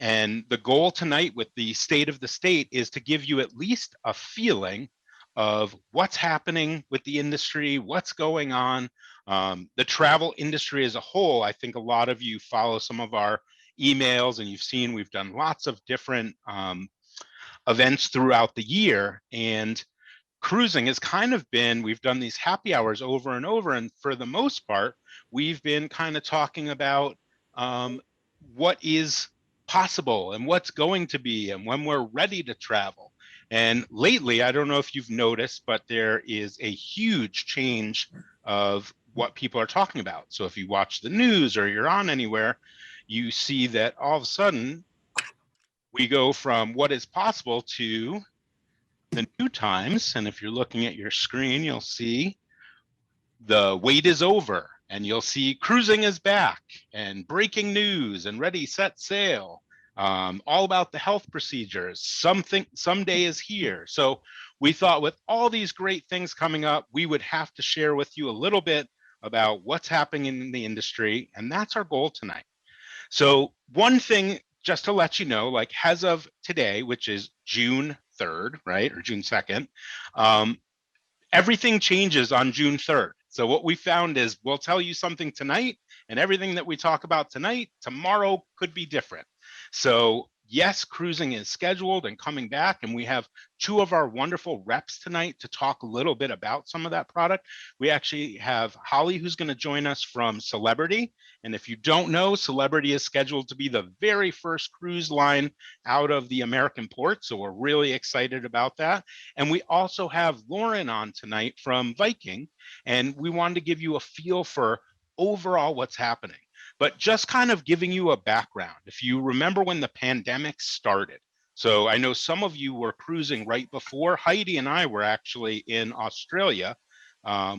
And the goal tonight with the state of the state is to give you at least a feeling of what's happening with the industry, what's going on. The travel industry as a whole, I think a lot of you follow some of our emails and you've seen we've done lots of different events throughout the year. And cruising has kind of been, we've done these happy hours over and over. And for the most part, we've been kind of talking about what is possible and what's going to be and when we're ready to travel. And lately, I don't know if you've noticed, but there is a huge change of what people are talking about. So if you watch the news or you're on anywhere, you see that all of a sudden we go from what is possible to the new times. And if you're looking at your screen, you'll see the wait is over and you'll see cruising is back and breaking news and ready, set, sail. All about the health procedures. Someday is here. So we thought with all these great things coming up, we would have to share with you a little bit about what's happening in the industry. And that's our goal tonight. So one thing, just to let you know, like as of today, which is June 3rd, right, or June 2nd, everything changes on June 3rd. So what we found is we'll tell you something tonight, and everything that we talk about tonight, tomorrow could be different. So yes, cruising is scheduled and coming back, and we have two of our wonderful reps tonight to talk a little bit about some of that product. We actually have Hollie, who's going to join us from Celebrity. And if you don't know, Celebrity is scheduled to be the very first cruise line out of the American port. So we're really excited about that. And we also have Lauren on tonight from Viking, and we wanted to give you a feel for overall what's happening. But just kind of giving you a background, if you remember when the pandemic started. So I know some of you were cruising right before. Heidi and I were actually in Australia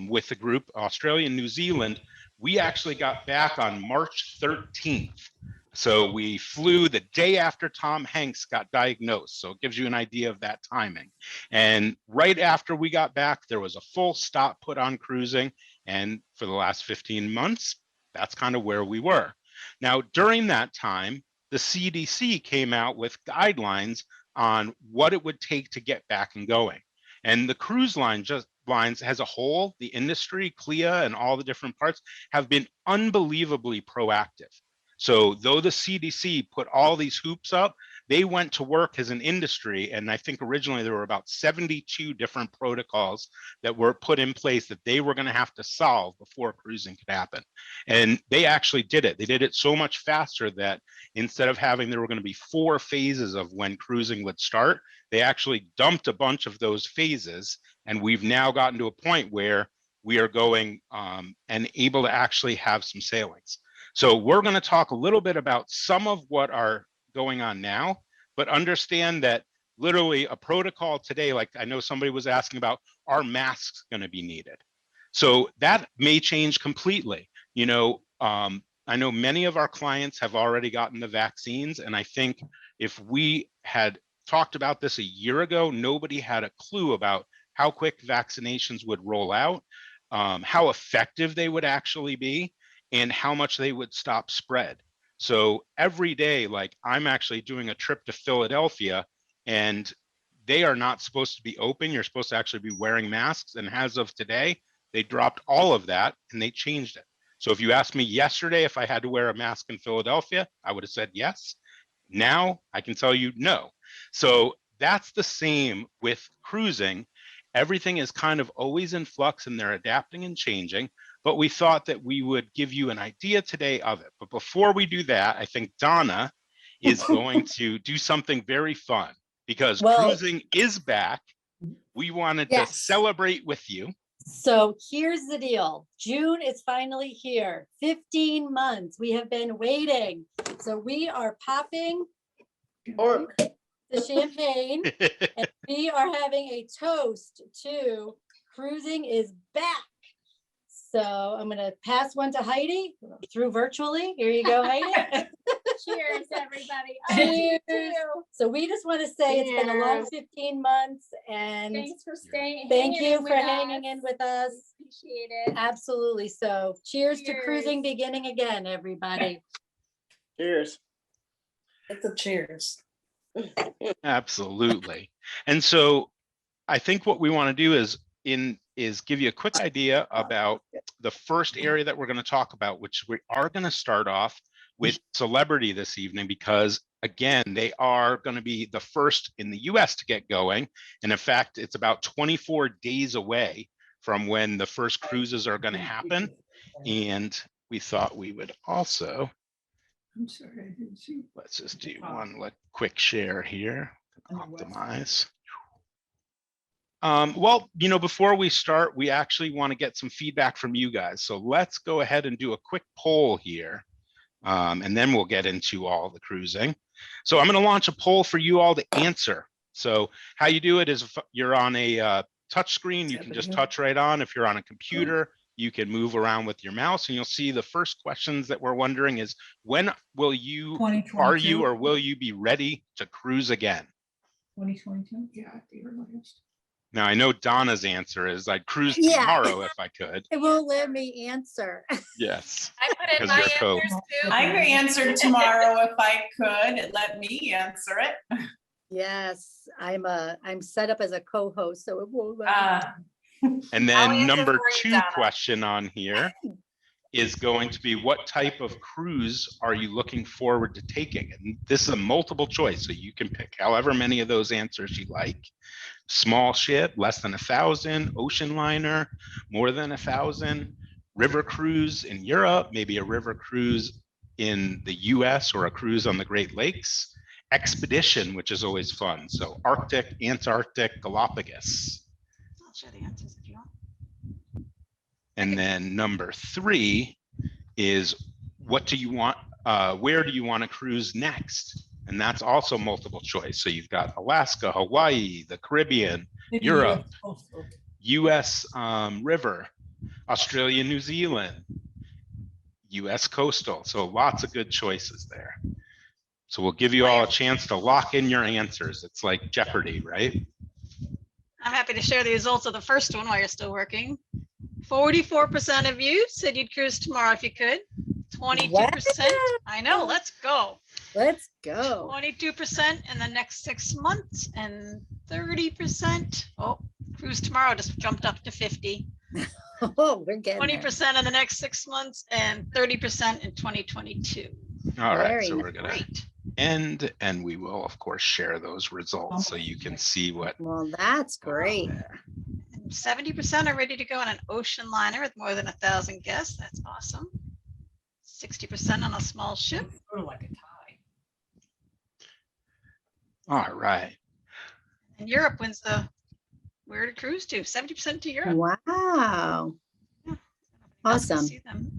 with the group, Australia and New Zealand. We actually got back on March 13th. So we flew the day after Tom Hanks got diagnosed. So it gives you an idea of that timing. And right after we got back, there was a full stop put on cruising. And for the last 15 months, that's kind of where we were. Now, during that time, the CDC came out with guidelines on what it would take to get back and going. And the cruise lines as a whole, the industry, CLIA, and all the different parts have been unbelievably proactive. So though the CDC put all these hoops up, they went to work as an industry. And I think originally there were about 72 different protocols that were put in place that they were going to have to solve before cruising could happen. And they actually did it. They did it so much faster that instead of having, there were going to be 4 phases of when cruising would start, they actually dumped a bunch of those phases. And we've now gotten to a point where we are going and able to actually have some sailings. So we're going to talk a little bit about some of what are going on now, but understand that literally a protocol today, like I know somebody was asking about, are masks going to be needed? So that may change completely. You know, I know many of our clients have already gotten the vaccines, and I think if we had talked about this a year ago, nobody had a clue about how quick vaccinations would roll out, how effective they would actually be, and how much they would stop spread. So every day, like I'm actually doing a trip to Philadelphia, and they are not supposed to be open. You're supposed to actually be wearing masks. And as of today, they dropped all of that and they changed it. So if you asked me yesterday if I had to wear a mask in Philadelphia, I would have said yes. Now I can tell you no. So that's the same with cruising. Everything is kind of always in flux and they're adapting and changing, but we thought that we would give you an idea today of it. But before we do that, I think Donna is going to do something very fun because cruising is back. We wanted to celebrate with you. So here's the deal. June is finally here. 15 months. We have been waiting. So we are popping the champagne and we are having a toast to cruising is back. So I'm going to pass one to Heidi through virtually. Here you go, Heidi. Cheers, everybody. Cheers. So we just want to say it's been a long 15 months and thanks for staying. Thank you for hanging in with us. Appreciate it. Absolutely. So cheers to cruising beginning again, everybody. Cheers. It's a cheers. Absolutely. And so I think what we want to do is give you a quick idea about the first area that we're going to talk about, which we are going to start off with celebrity this evening, because again, they are going to be the first in the US to get going. And in fact, it's about 24 days away from when the first cruises are going to happen. And we thought we would also, I'm sorry, I didn't see. let's just do one quick share here, optimize. Well, before we start, we actually want to get some feedback from you guys. So let's go ahead and do a quick poll here. And then we'll get into all the cruising. So I'm going to launch a poll for you all to answer. So how you do it is if you're on a touch screen, you can just touch right on. If you're on a computer, you can move around with your mouse, and you'll see the first questions that we're wondering is, when will you, are you, 2022? or will you be ready to cruise again? 2022? Yeah, at the earliest. Now, I know Donna's answer is I'd cruise Yeah. tomorrow if I could. It won't let me answer. Yes. I put in Because my you're answers too. I could answer tomorrow if I could. Let me answer it. Yes, I'm set up as a co-host, so it won't let me. And I'll then answer number for you, 2 Donna. question on here is going to be, what type of cruise are you looking forward to taking? And this is a multiple choice, so you can pick however many of those answers you like. Small ship, less than 1,000, ocean liner, more than 1,000, river cruise in Europe, maybe a river cruise in the US or a cruise on the Great Lakes, expedition, which is always fun. So Arctic, Antarctic, Galapagos. I'll share the answers if you want. And then number 3 is, what do you want, where do you want to cruise next? And that's also multiple choice. So you've got Alaska, Hawaii, the Caribbean, Maybe Europe, US coastal. US river, Australia, New Zealand, US coastal. So lots of good choices there. So we'll give you all a chance to lock in your answers. It's like Jeopardy, right? I'm happy to share the results of the first one while you're still working. 44% of you said you'd cruise tomorrow if you could. 22%. I know, let's go. Let's go. 22% in the next 6 months, and 30%. Oh, cruise tomorrow just jumped up to 50. Oh, we're getting there. 20% in the next 6 months and 30% in 2022. All right, Very so we're gonna Great. end, and we will of course share those results so you can see what. Well, that's great. And 70% are ready to go on an ocean liner with more than 1,000 guests. That's awesome. 60% on a small ship. Sort of like a tie. All right. And Europe wins the where to cruise to. 70% to Europe. Wow. Yeah. Else can Awesome. see them.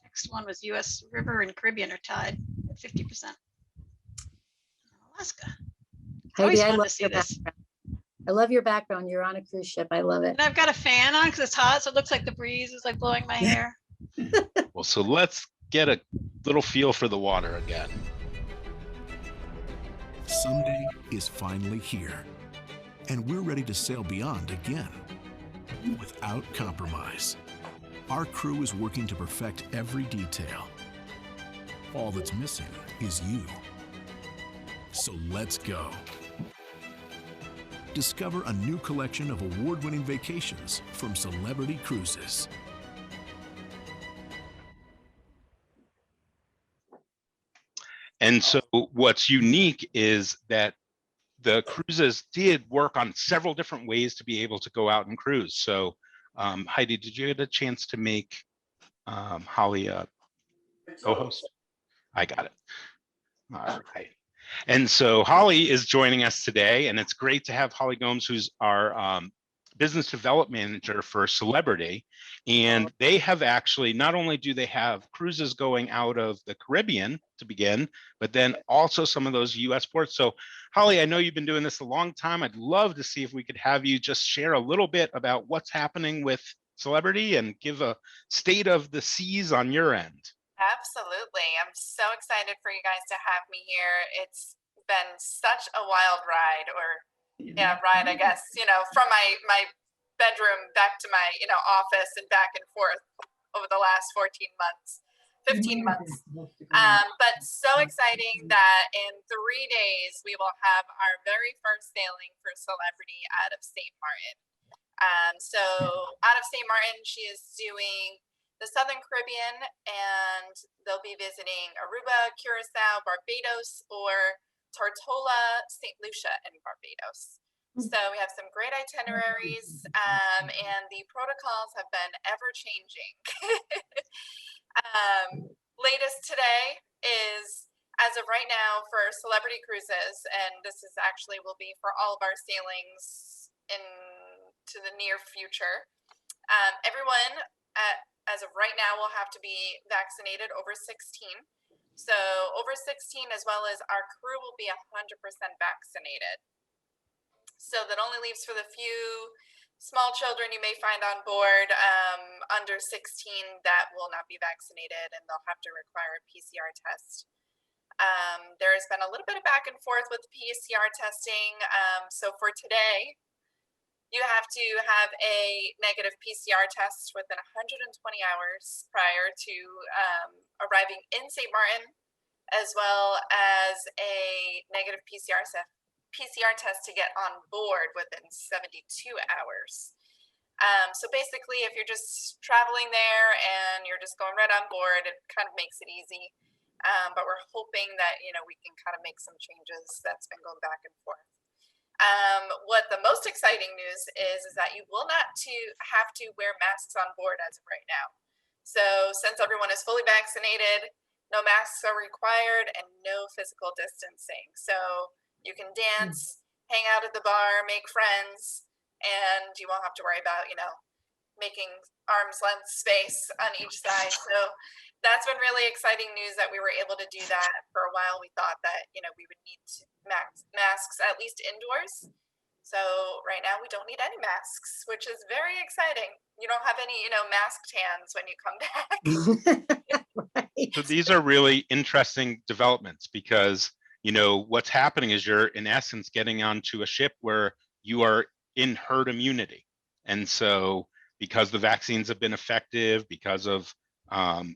Next one was US River and Caribbean are tied at 50%. Alaska. It's always Heidi, I fun to love see your this. background. I love your background. You're on a cruise ship. I love it. And I've got a fan on because it's hot, so it looks like the breeze is like blowing my hair. Well, so let's get a little feel for the water again. Someday is finally here, and we're ready to sail beyond again, without compromise. Our crew is working to perfect every detail. All that's missing is you. So let's go. Discover a new collection of award-winning vacations from Celebrity Cruises. And so what's unique is that the cruises did work on several different ways to be able to go out and cruise. So Heidi, did you get a chance to make Holly a co-host? I got it. All right. And so Holly is joining us today, and it's great to have Hollie Gomes, who's our business development manager for Celebrity. And they have actually, not only do they have cruises going out of the Caribbean to begin, but then also some of those US ports. So Holly, I know you've been doing this a long time. I'd love to see if we could have you just share a little bit about what's happening with Celebrity and give a state of the seas on your end. Absolutely. I'm so excited for you guys to have me here. It's been such a wild ride, or ride, I guess, from my bedroom back to my, office and back and forth over the last 14 months. 15 months. But so exciting that in 3 days, we will have our very first sailing for Celebrity out of St. Martin. So out of St. Martin, she is doing the Southern Caribbean, and they'll be visiting Aruba, Curacao, Barbados, or Tortola, St. Lucia, and Barbados. So we have some great itineraries, and the protocols have been ever changing. Latest today is, as of right now, for Celebrity Cruises, and this is actually will be for all of our sailings into the near future. Everyone as of right now will have to be vaccinated over 16. So over 16, as well as our crew, will be 100% vaccinated. So that only leaves for the few small children you may find on board under 16 that will not be vaccinated, and they'll have to require a PCR test. There has been a little bit of back and forth with PCR testing. So for today, you have to have a negative PCR test within 120 hours prior to arriving in St. Martin, as well as a negative PCR test to get on board within 72 hours. So basically, if you're just traveling there and you're just going right on board, it kind of makes it easy. But we're hoping that, we can kind of make some changes. That's been going back and forth. What the most exciting news is that you will not have to wear masks on board as of right now. So since everyone is fully vaccinated, no masks are required and no physical distancing. So you can dance, hang out at the bar, make friends, and you won't have to worry about, making arm's length space on each side. So that's been really exciting news that we were able to do that. For a while, we thought that, we would need masks at least indoors. So right now we don't need any masks, which is very exciting. You don't have any, mask tans when you come back. So these are really interesting developments because, what's happening is you're in essence getting onto a ship where you are in herd immunity. And so because the vaccines have been effective, because of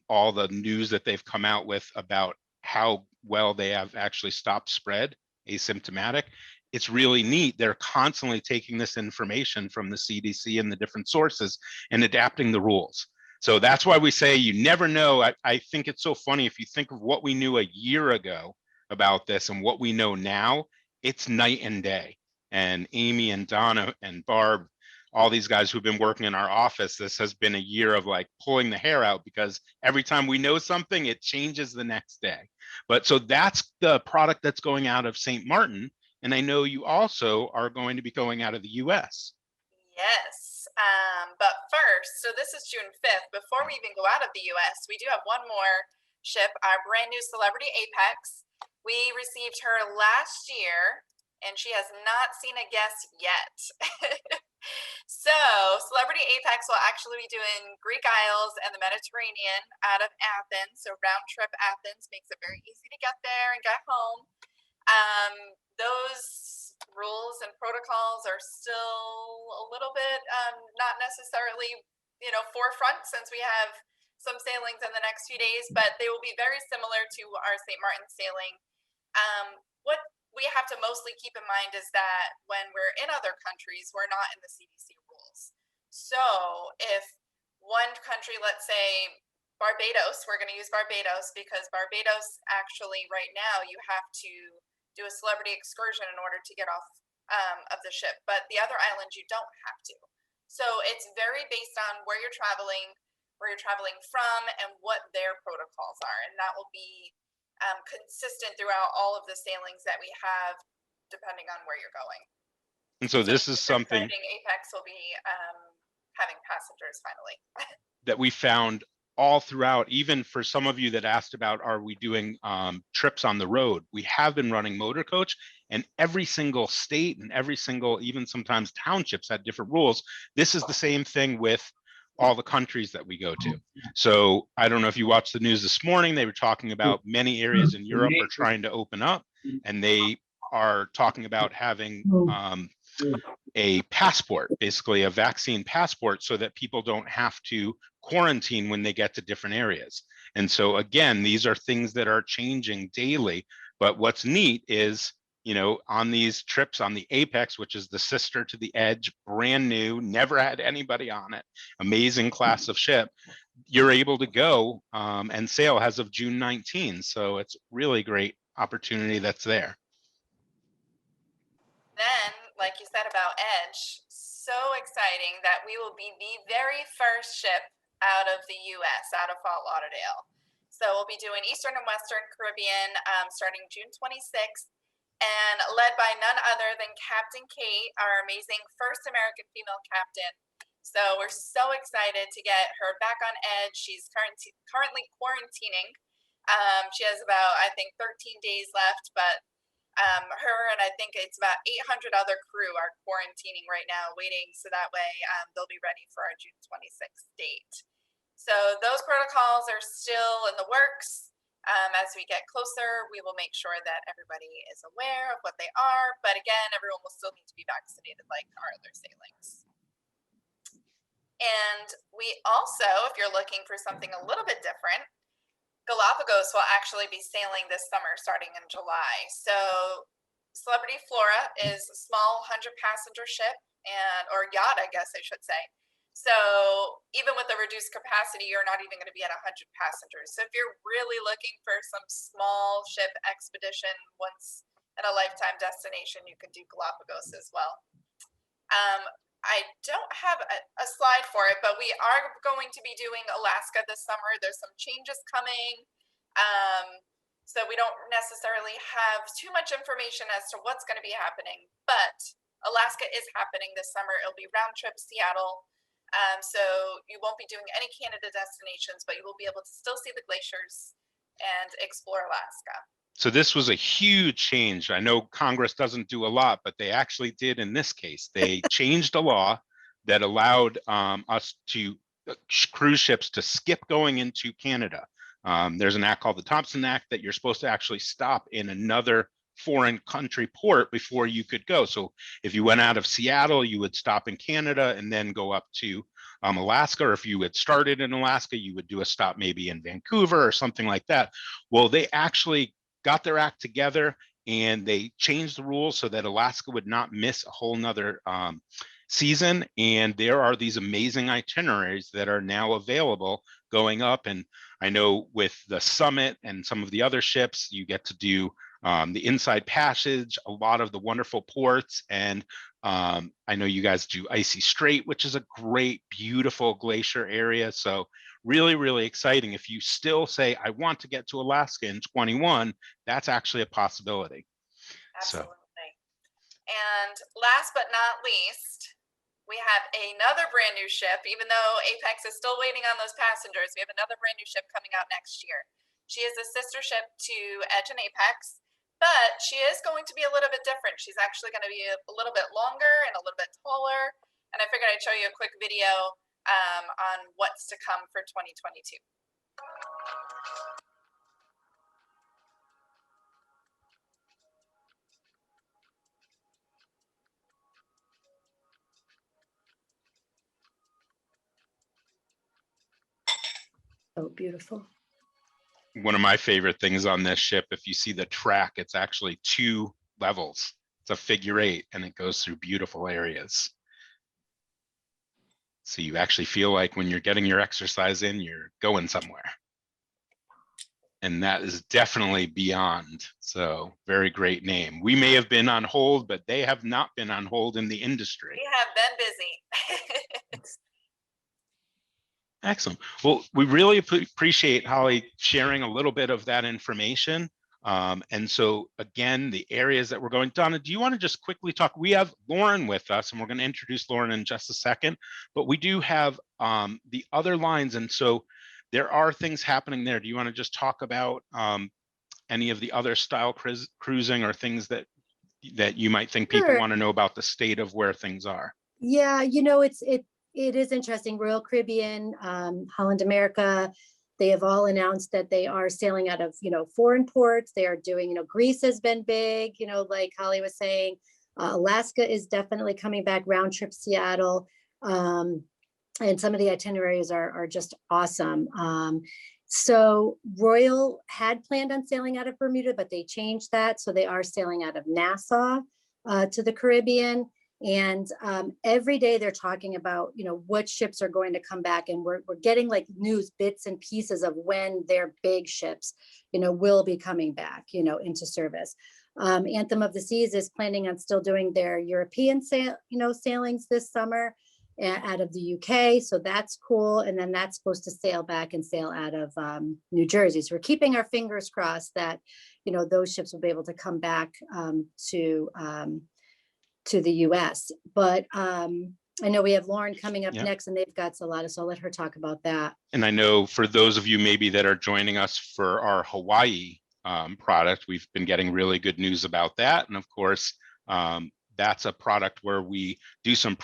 all the news that they've come out with about how well they have actually stopped spread asymptomatic, it's really neat. They're constantly taking this information from the CDC and the different sources and adapting the rules. So that's why we say you never know. I think it's so funny if you think of what we knew a year ago about this and what we know now, it's night and day. And Amy and Donna and Barb, all these guys who've been working in our office, this has been a year of like pulling the hair out because every time we know something, it changes the next day. But so that's the product that's going out of St. Martin. And I know you also are going to be going out of the US. Yes. But first, so this is June 5th. Before we even go out of the US, we do have one more ship, our brand new Celebrity Apex. We received her last year, and she has not seen a guest yet. So Celebrity Apex will actually be doing Greek Isles and the Mediterranean out of Athens. So round trip Athens makes it very easy to get there and get home. Those rules and protocols are still a little bit not necessarily, forefront since we have some sailings in the next few days, but they will be very similar to our St. Martin sailing. What we have to mostly keep in mind is that when we're in other countries, we're not in the CDC rules. So if one country, let's say Barbados, we're going to use Barbados because Barbados actually right now you have to do a celebrity excursion in order to get off of the ship, but the other islands you don't have to. So it's very based on where you're traveling from, and what their protocols are, and that will be consistent throughout all of the sailings that we have, depending on where you're going. And so this is something Apex will be having passengers finally. that we found all throughout, even for some of you that asked about, are we doing trips on the road? We have been running motor coach, and every single state and every single, even sometimes townships had different rules. This is the same thing with all the countries that we go to. So I don't know if you watched the news this morning, they were talking about many areas in Europe are trying to open up, and they are talking about having a passport, basically a vaccine passport, so that people don't have to quarantine when they get to different areas. And so again, these are things that are changing daily. But what's neat is, you know, on these trips on the Apex, which is the sister to the Edge, brand new, never had anybody on it, amazing class of ship, you're able to go and sail as of June 19. So it's really great opportunity that's there. Then, like you said about Edge, so exciting that we will be the very first ship out of the US, out of Fort Lauderdale. So we'll be doing Eastern and Western Caribbean starting June 26th, and led by none other than Captain Kate, our amazing first American female captain. So we're so excited to get her back on Edge. She's currently quarantining. She has about, I think, 13 days left, but her and I think it's about 800 other crew are quarantining right now, waiting so that way they'll be ready for our June 26th date. So those protocols are still in the works. As we get closer, we will make sure that everybody is aware of what they are. But again, everyone will still need to be vaccinated like our other sailings. And we also, if you're looking for something a little bit different, Galapagos will actually be sailing this summer starting in July. So Celebrity Flora is a small 100-passenger ship, or yacht, I guess I should say. So even with the reduced capacity, you're not even going to be at 100 passengers. So if you're really looking for some small ship expedition, once in a lifetime destination, you can do Galapagos as well. I don't have a slide for it, but we are going to be doing Alaska this summer. There's some changes coming. So we don't necessarily have too much information as to what's going to be happening, but Alaska is happening this summer. It'll be round trip Seattle. So you won't be doing any Canada destinations, but you will be able to still see the glaciers and explore Alaska. So this was a huge change. I know Congress doesn't do a lot, but they actually did in this case. They changed a law that allowed us to cruise ships to skip going into Canada. There's an act called the Thompson Act that you're supposed to actually stop in another foreign country port before you could go. So if you went out of Seattle, you would stop in Canada and then go up to Alaska, or if you had started in Alaska, you would do a stop maybe in Vancouver or something like that. Well, they actually got their act together and they changed the rules so that Alaska would not miss a whole nother season. And there are these amazing itineraries that are now available going up. And I know with the Summit and some of the other ships, you get to do the Inside Passage, a lot of the wonderful ports. And I know you guys do Icy Strait, which is a great, beautiful glacier area. So really, really exciting. If you still say, I want to get to Alaska in 21, that's actually a possibility. Absolutely. And last but not least, we have another brand new ship. Even though Apex is still waiting on those passengers, we have another brand new ship coming out next year. She is a sister ship to Edge and Apex, but she is going to be a little bit different. She's actually going to be a little bit longer and a little bit taller. And I figured I'd show you a quick video on what's to come for 2022. Oh, beautiful. One of my favorite things on this ship, if you see the track, it's actually 2 levels. It's a figure 8 and it goes through beautiful areas. So you actually feel like when you're getting your exercise in, you're going somewhere. And that is definitely beyond. So very great name. We may have been on hold, but they have not been on hold in the industry. We have been busy. Excellent. Well, we really appreciate Hollie sharing a little bit of that information. And so again, the areas that we're going, Donna, do you want to just quickly talk? We have Lauren with us and we're going to introduce Lauren in just a second, but we do have the other lines. And so there are things happening there. Do you want to just talk about any of the other style cruising or things that you might think people Sure. want to know about the state of where things are? Yeah, you know, it is interesting. Royal Caribbean, Holland America, they have all announced that they are sailing out of, foreign ports. They are doing, Greece has been big, like Hollie was saying. Alaska is definitely coming back, round trip Seattle. And some of the itineraries are just awesome. So Royal had planned on sailing out of Bermuda, but they changed that. So they are sailing out of Nassau to the Caribbean. And every day they're talking about, what ships are going to come back. And we're getting like news bits and pieces of when their big ships, will be coming back, into service. Anthem of the Seas is planning on still doing their European sailings this summer out of the UK. So that's cool. And then that's supposed to sail back and sail out of New Jersey. So we're keeping our fingers crossed that, those ships will be able to come back to the US. But I know we have Lauren coming up next, and they've got Salada, so I'll let her talk about that. And I know for those of you maybe that are joining us for our Hawaii product, we've been getting really good news about that. And of course, that's a product where we do some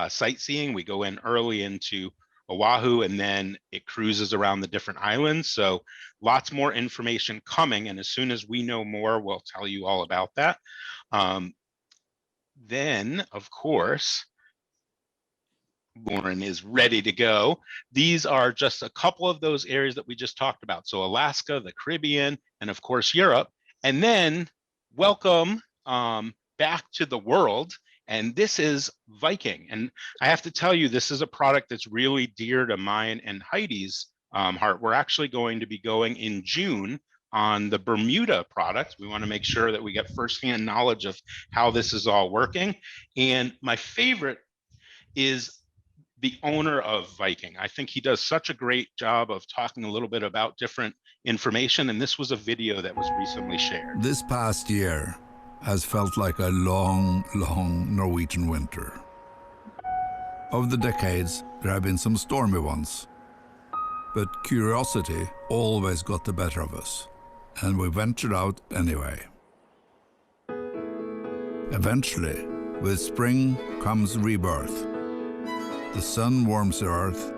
sightseeing. We go in early into Oahu, and then it cruises around the different islands. So lots more information coming. And as soon as we know more, we'll tell you all about that. Then, of course, Lauren is ready to go. These are just a couple of those areas that we just talked about. So Alaska, the Caribbean, and of course, Europe. And then welcome back to the world. And this is Viking. And I have to tell you, this is a product that's really dear to mine and Heidi's heart. We're actually going to be going in June on the Bermuda product. We want to make sure that we get firsthand knowledge of how this is all working. And my favorite is the owner of Viking. I think he does such a great job of talking a little bit about different information. And this was a video that was recently shared. This past year has felt like a long, long Norwegian winter. Over the decades, there have been some stormy ones, but curiosity always got the better of us, and we ventured out anyway. Eventually, with spring comes rebirth. The sun warms the earth,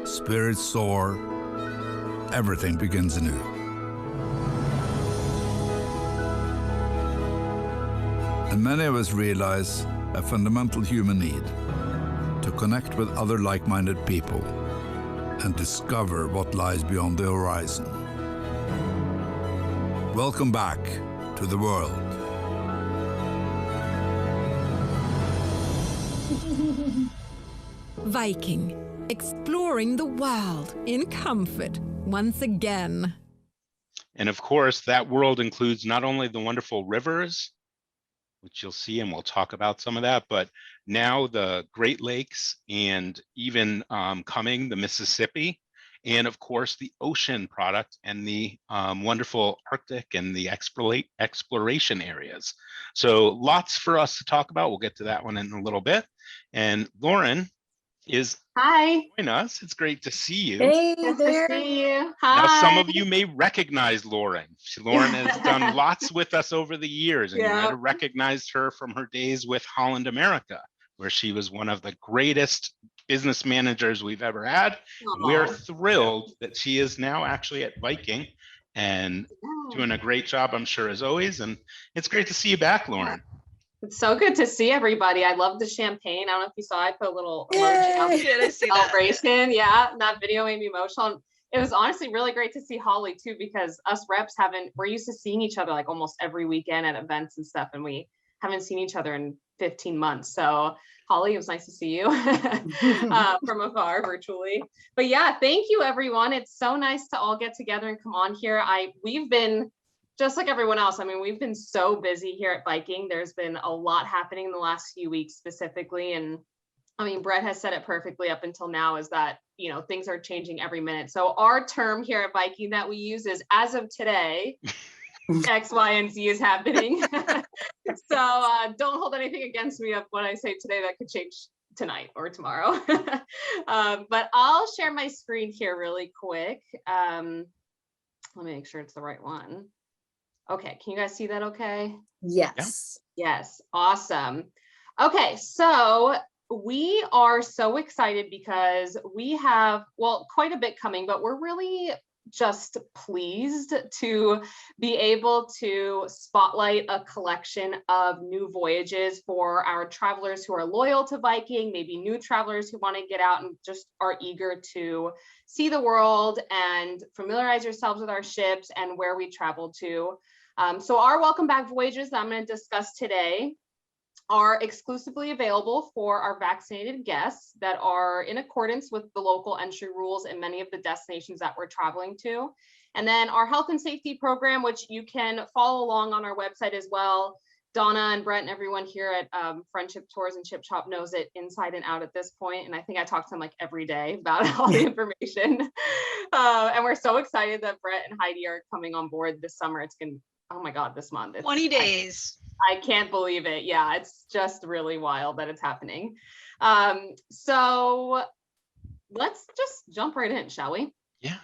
spirits soar, everything begins anew. And many of us realize a fundamental human need to connect with other like-minded people and discover what lies beyond the horizon. Welcome back to the world. Viking, exploring the world in comfort once again. And of course, that world includes not only the wonderful rivers, which you'll see, and we'll talk about some of that, but now the Great Lakes, and even coming the Mississippi, and of course the ocean product and the wonderful Arctic and the exploration areas. So lots for us to talk about. We'll get to that one in a little bit. And Lauren is joining us. It's great to see you. Hey Good there. to see you. Hi. Now, some of you may recognize Lauren. Lauren has done lots with us over the years, and you might have recognized her from her days with Holland America, where she was one of the greatest business managers we've ever had. We're thrilled that she is now actually at Viking and doing a great job, I'm sure, as always. And it's great to see you back, Lauren. It's so good to see everybody. I love the champagne. I don't know if you saw, I put a little emoji out Did I see that? celebration. Yeah, that video made me emotional. It was honestly really great to see Holly too, because us reps we're used to seeing each other like almost every weekend at events and stuff, and we haven't seen each other in 15 months. So Holly, it was nice to see you from afar virtually. But yeah, thank you everyone. It's so nice to all get together and come on here. We've been just like everyone else. I mean, we've been so busy here at Viking. There's been a lot happening in the last few weeks specifically. And I mean, Brett has said it perfectly up until now, is that, things are changing every minute. So our term here at Viking that we use is, as of today, X, Y, and Z is happening. So don't hold anything against me of what I say today that could change tonight or tomorrow. But I'll share my screen here really quick. Let me make sure it's the right one. Okay, can you guys see that okay? Yes. Yes, awesome. Okay, so we are so excited because we have, quite a bit coming, but we're really just pleased to be able to spotlight a collection of new voyages for our travelers who are loyal to Viking, maybe new travelers who want to get out and just are eager to see the world and familiarize yourselves with our ships and where we travel to. So our welcome back voyages that I'm going to discuss today are exclusively available for our vaccinated guests that are in accordance with the local entry rules in many of the destinations that we're traveling to. And then our health and safety program, which you can follow along on our website as well. Donna and Brett and everyone here at Friendship Tours and Chip Shop knows it inside and out at this point. And I think I talk to them like every day about all the information. And we're so excited that Brett and Heidi are coming on board this summer. It's going to, oh my God, this month. 20 days. I can't believe it. Yeah, it's just really wild that it's happening. So let's just jump right in, shall we? Yeah.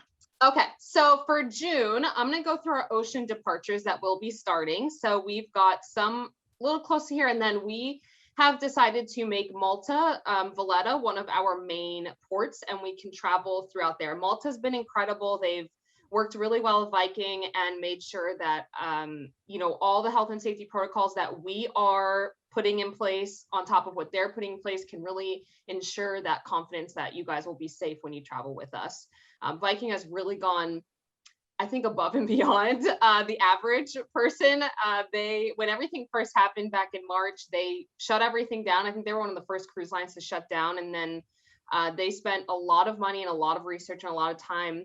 Okay, so for June, I'm going to go through our ocean departures that will be starting. So we've got some a little close to here, and then we have decided to make Malta, Valletta, one of our main ports, and we can travel throughout there. Malta's been incredible. They've worked really well with Viking and made sure that, you know, all the health and safety protocols that we are putting in place on top of what they're putting in place can really ensure that confidence that you guys will be safe when you travel with us. Viking has really gone, I think, above and beyond the average person. When everything first happened back in March, they shut everything down. I think they were one of the first cruise lines to shut down. And then they spent a lot of money and a lot of research and a lot of time.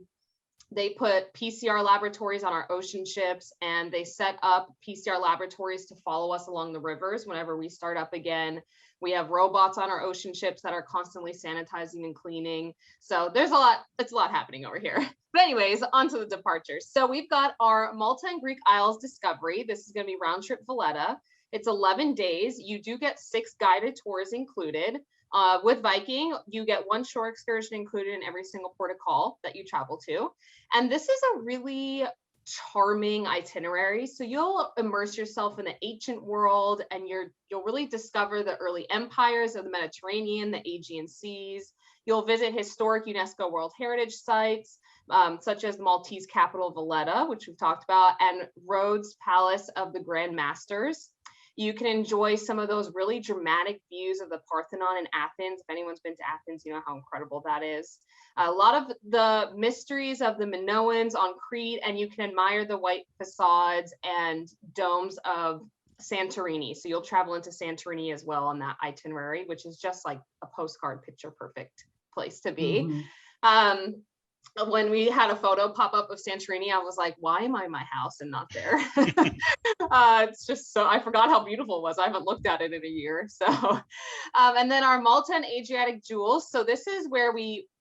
They put PCR laboratories on our ocean ships, and they set up PCR laboratories to follow us along the rivers whenever we start up again. We have robots on our ocean ships that are constantly sanitizing and cleaning. So there's it's a lot happening over here. But anyways, on to the departures. So we've got our Malta and Greek Isles discovery. This is going to be round trip Valletta. It's 11 days. You do get 6 guided tours included. With Viking, you get 1 shore excursion included in every single port of call that you travel to. And this is a really charming itinerary. So you'll immerse yourself in the ancient world, and you'll really discover the early empires of the Mediterranean, the Aegean Seas. You'll visit historic UNESCO World Heritage sites, such as the Maltese capital Valletta, which we've talked about, and Rhodes Palace of the Grand Masters. You can enjoy some of those really dramatic views of the Parthenon in Athens. If anyone's been to Athens, you know how incredible that is. A lot of the mysteries of the Minoans on Crete, and you can admire the white facades and domes of Santorini. So you'll travel into Santorini as well on that itinerary, which is just like a postcard picture perfect place to be. Mm-hmm. When we had a photo pop up of Santorini, I was like, why am I in my house and not there? It's just so, I forgot how beautiful it was. I haven't looked at it in a year. So, and then our Malta and Adriatic Jewels. So this is where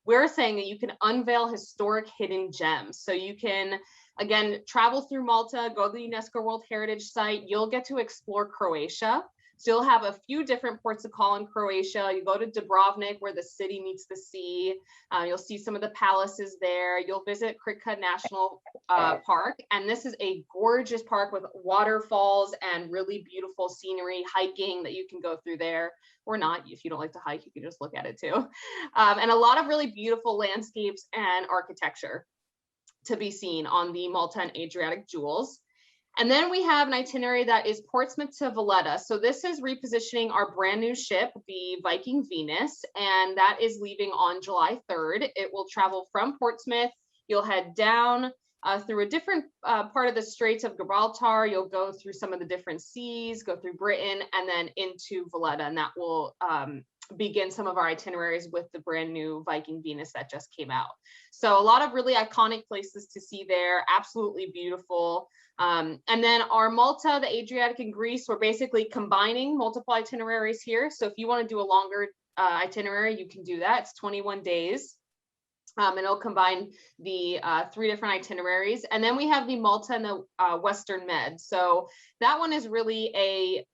we're saying that you can unveil historic hidden gems. So you can, again, travel through Malta, go to the UNESCO World Heritage Site. You'll get to explore Croatia. So you'll have a few different ports of call in Croatia. You go to Dubrovnik, where the city meets the sea. You'll see some of the palaces there. You'll visit Krka National Park. And this is a gorgeous park with waterfalls and really beautiful scenery, hiking that you can go through there, or not. If you don't like to hike, you can just look at it too. And a lot of really beautiful landscapes and architecture to be seen on the Malta and Adriatic Jewels. And then we have an itinerary that is Portsmouth to Valletta. So this is repositioning our brand new ship, the Viking Venus, and that is leaving on July 3rd. It will travel from Portsmouth. You'll head down through a different part of the Straits of Gibraltar. You'll go through some of the different seas, go through Britain, and then into Valletta, and that will begin some of our itineraries with the brand new Viking Venus that just came out. So a lot of really iconic places to see there, absolutely beautiful. And then our Malta, the Adriatic, and Greece, we're basically combining multiple itineraries here. So if you want to do a longer itinerary, you can do that. It's 21 days. And it'll combine the 3 different itineraries. And then we have the Malta and the Western Med. So that one is really a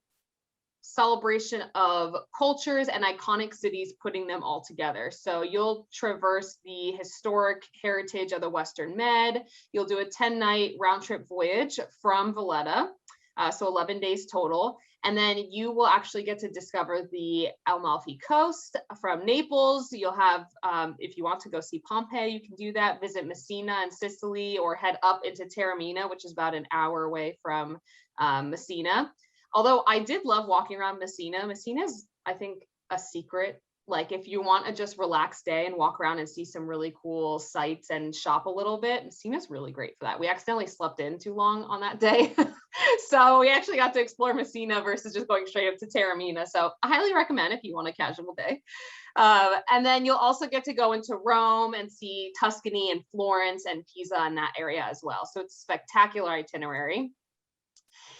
celebration of cultures and iconic cities, putting them all together. So you'll traverse the historic heritage of the Western Med. You'll do a 10-night round trip voyage from Valletta. So 11 days total. And then you will actually get to discover the Amalfi Coast from Naples. You'll have, if you want to go see Pompeii, you can do that. Visit Messina and Sicily, or head up into Taormina, which is about an hour away from Messina. Although I did love walking around Messina. Messina is, I think, a secret. Like if you want a just relaxed day and walk around and see some really cool sights and shop a little bit, Messina's really great for that. We accidentally slept in too long on that day. So we actually got to explore Messina versus just going straight up to Taormina. So I highly recommend if you want a casual day. And then you'll also get to go into Rome and see Tuscany and Florence and Pisa in that area as well. So it's a spectacular itinerary.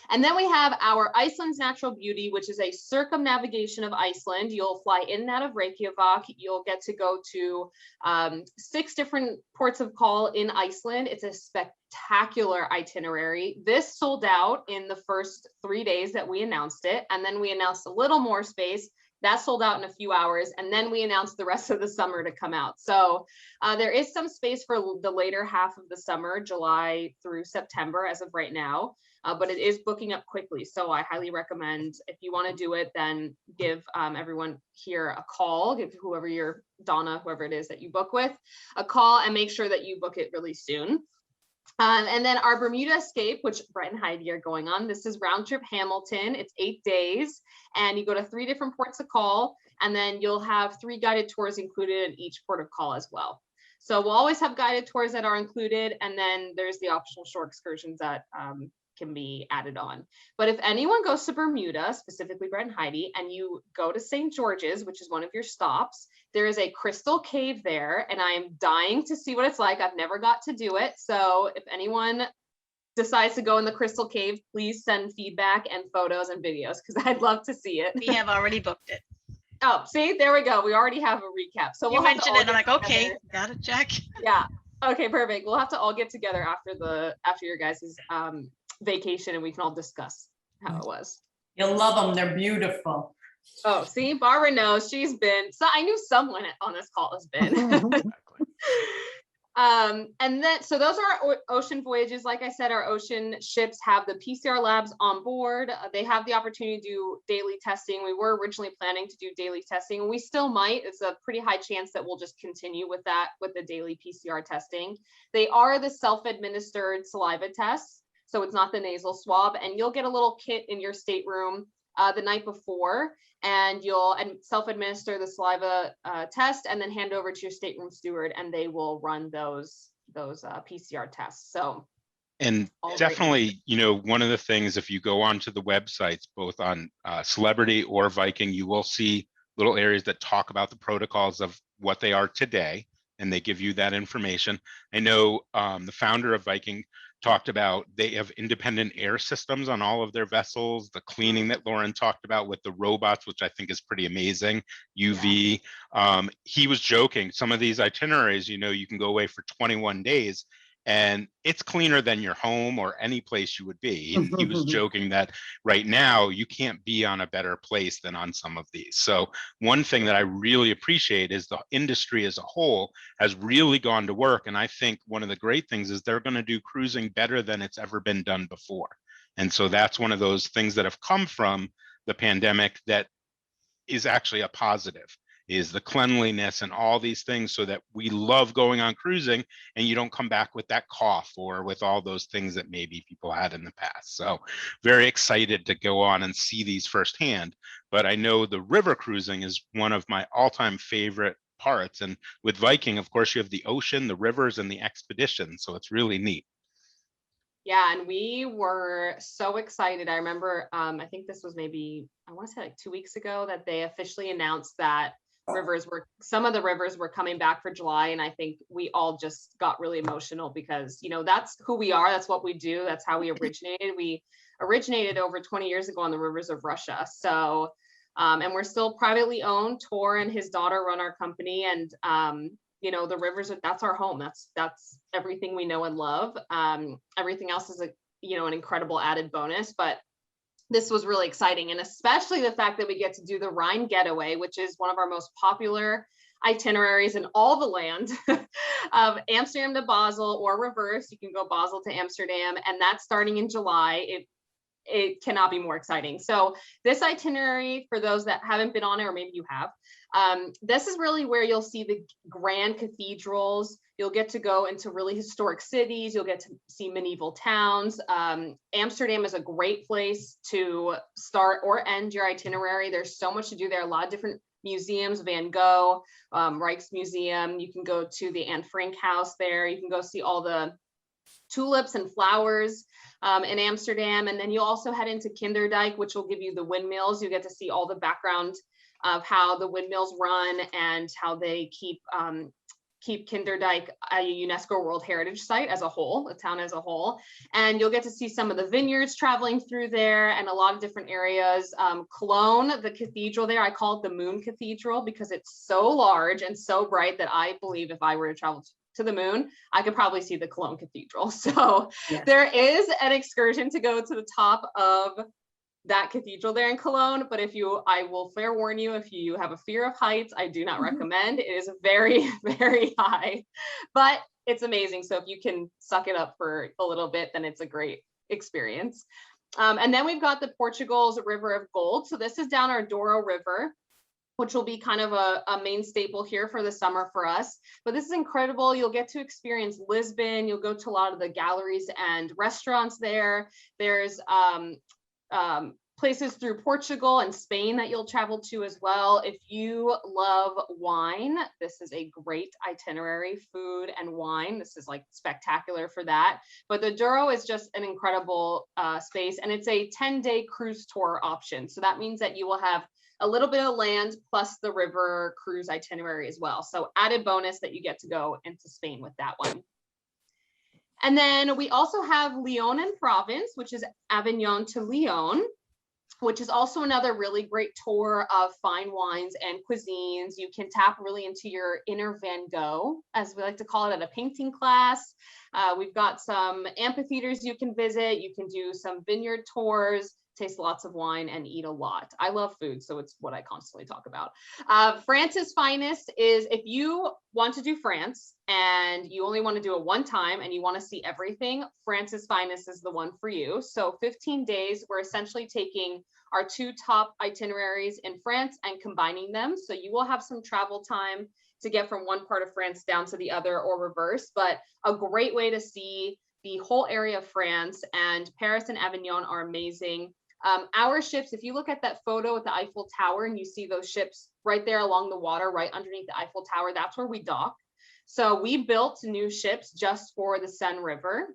And then we have our Iceland's Natural Beauty, which is a circumnavigation of Iceland. You'll fly in and out of Reykjavik. You'll get to go to 6 different ports of call in Iceland. It's a spectacular itinerary. This sold out in the first 3 days that we announced it. And then we announced a little more space. That sold out in a few hours. And then we announced the rest of the summer to come out. So there is some space for the later half of the summer, July through September as of right now. But it is booking up quickly. So I highly recommend, if you want to do it, then give everyone here a call, give whoever your Donna, whoever it is that you book with, a call, and make sure that you book it really soon. And then our Bermuda Escape, which Brett and Heidi are going on. This is round trip Hamilton. It's 8 days and you go to 3 different ports of call, and then you'll have 3 guided tours included in each port of call as well. So we'll always have guided tours that are included. And then there's the optional shore excursions that can be added on. But if anyone goes to Bermuda, specifically Brett and Heidi, and you go to St. George's, which is one of your stops, there is a crystal cave there, and I'm dying to see what it's like. I've never got to do it. So if anyone decides to go in the crystal cave, please send feedback and photos and videos, because I'd love to see it. We have already booked it. Oh, see, there we go. We already have a recap. So You we'll have to mentioned all it, and I'm get like, okay, together. gotta check. Yeah. Okay, perfect. We'll have to all get together after your guys' vacation, and we can all discuss how it was. You'll love them. They're beautiful. Oh, see, Barbara knows. She's been. So I knew someone on this call has been. And then, so those are our ocean voyages. Like I said, our ocean ships have the PCR labs on board. They have the opportunity to do daily testing. We were originally planning to do daily testing, and we still might. It's a pretty high chance that we'll just continue with that, with the daily PCR testing. They are the self-administered saliva tests, so it's not the nasal swab, and you'll get a little kit in your stateroom the night before, and you'll self-administer the saliva test and then hand over to your stateroom steward, and they will run those PCR tests. So, and definitely, you know, one of the things, if you go onto the websites, both on Celebrity or Viking, you will see little areas that talk about the protocols of what they are today, and they give you that information. I know the founder of Viking talked about they have independent air systems on all of their vessels, the cleaning that Lauren talked about with the robots, which I think is pretty amazing, UV. Yeah. He was joking, some of these itineraries, you know, you can go away for 21 days and it's cleaner than your home or any place you would be. He was joking that right now you can't be on a better place than on some of these. So one thing that I really appreciate is the industry as a whole has really gone to work. And I think one of the great things is they're going to do cruising better than it's ever been done before. And so that's one of those things that have come from the pandemic that is actually a positive, is the cleanliness and all these things, so that we love going on cruising and you don't come back with that cough or with all those things that maybe people had in the past. So very excited to go on and see these firsthand. But I know the river cruising is one of my all-time favorite parts. And with Viking, of course, you have the ocean, the rivers, and the expedition. So it's really neat. Yeah, and we were so excited. I remember, I think this was maybe, I want to say like 2 weeks ago, that they officially announced that some of the rivers were coming back for July. And I think we all just got really emotional because, you know, that's who we are. That's what we do. That's how we originated. We originated over 20 years ago on the rivers of Russia. So, and we're still privately owned. Tor and his daughter run our company, and, you know, the rivers, that's our home. That's everything we know and love. Everything else is an incredible added bonus, but this was really exciting. And especially the fact that we get to do the Rhine Getaway, which is one of our most popular itineraries in all the land, of Amsterdam to Basel or reverse. You can go Basel to Amsterdam, and that's starting in July. it cannot be more exciting. So this itinerary, for those that haven't been on it, or maybe you have, this is really where you'll see the grand cathedrals. You'll get to go into really historic cities. You'll get to see medieval towns. Amsterdam is a great place to start or end your itinerary. There's so much to do there. A lot of different museums, Van Gogh, Rijksmuseum. You can go to the Anne Frank house there. You can go see all the tulips and flowers in Amsterdam. And then you'll also head into Kinderdijk, which will give you the windmills. You get to see all the background of how the windmills run and how they keep Kinderdijk a UNESCO World Heritage Site as a whole, a town as a whole. And you'll get to see some of the vineyards traveling through there and a lot of different areas. Cologne, the cathedral there, I call it the Moon Cathedral because it's so large and so bright that I believe if I were to travel to the moon, I could probably see the Cologne Cathedral. So yes. There is an excursion to go to the top of that cathedral there in Cologne, but I will fair warn you, if you have a fear of heights, I do not recommend. It is very, very high, but it's amazing. So if you can suck it up for a little bit, then it's a great experience. And then we've got the Portugal's River of Gold. So this is down our Douro River, which will be kind of a main staple here for the summer for us. But this is incredible. You'll get to experience Lisbon. You'll go to a lot of the galleries and restaurants there. There's places through Portugal and Spain that you'll travel to as well. If you love wine, this is a great itinerary, food and wine. This is like spectacular for that. But the Douro is just an incredible space, and it's a 10-day cruise tour option. So that means that you will have a little bit of land plus the river cruise itinerary as well. So added bonus that you get to go into Spain with that one. And then we also have Leona Province, which is Avignon to Lyon, which is also another really great tour of fine wines and cuisines. You can tap really into your inner Van Gogh, as we like to call it, at a painting class. We've got some amphitheaters you can visit. You can do some vineyard tours, taste lots of wine, and eat a lot. I love food, so it's what I constantly talk about. France's finest is, if you want to do France and you only want to do it one time and you want to see everything, France's finest is the one for you. So 15 days, we're essentially taking our two top itineraries in France and combining them. So you will have some travel time to get from one part of France down to the other or reverse, but a great way to see the whole area of France. And Paris and Avignon are amazing. Our ships, if you look at that photo with the Eiffel Tower and you see those ships right there along the water, right underneath the Eiffel Tower, that's where we dock. So we built new ships just for the Seine River,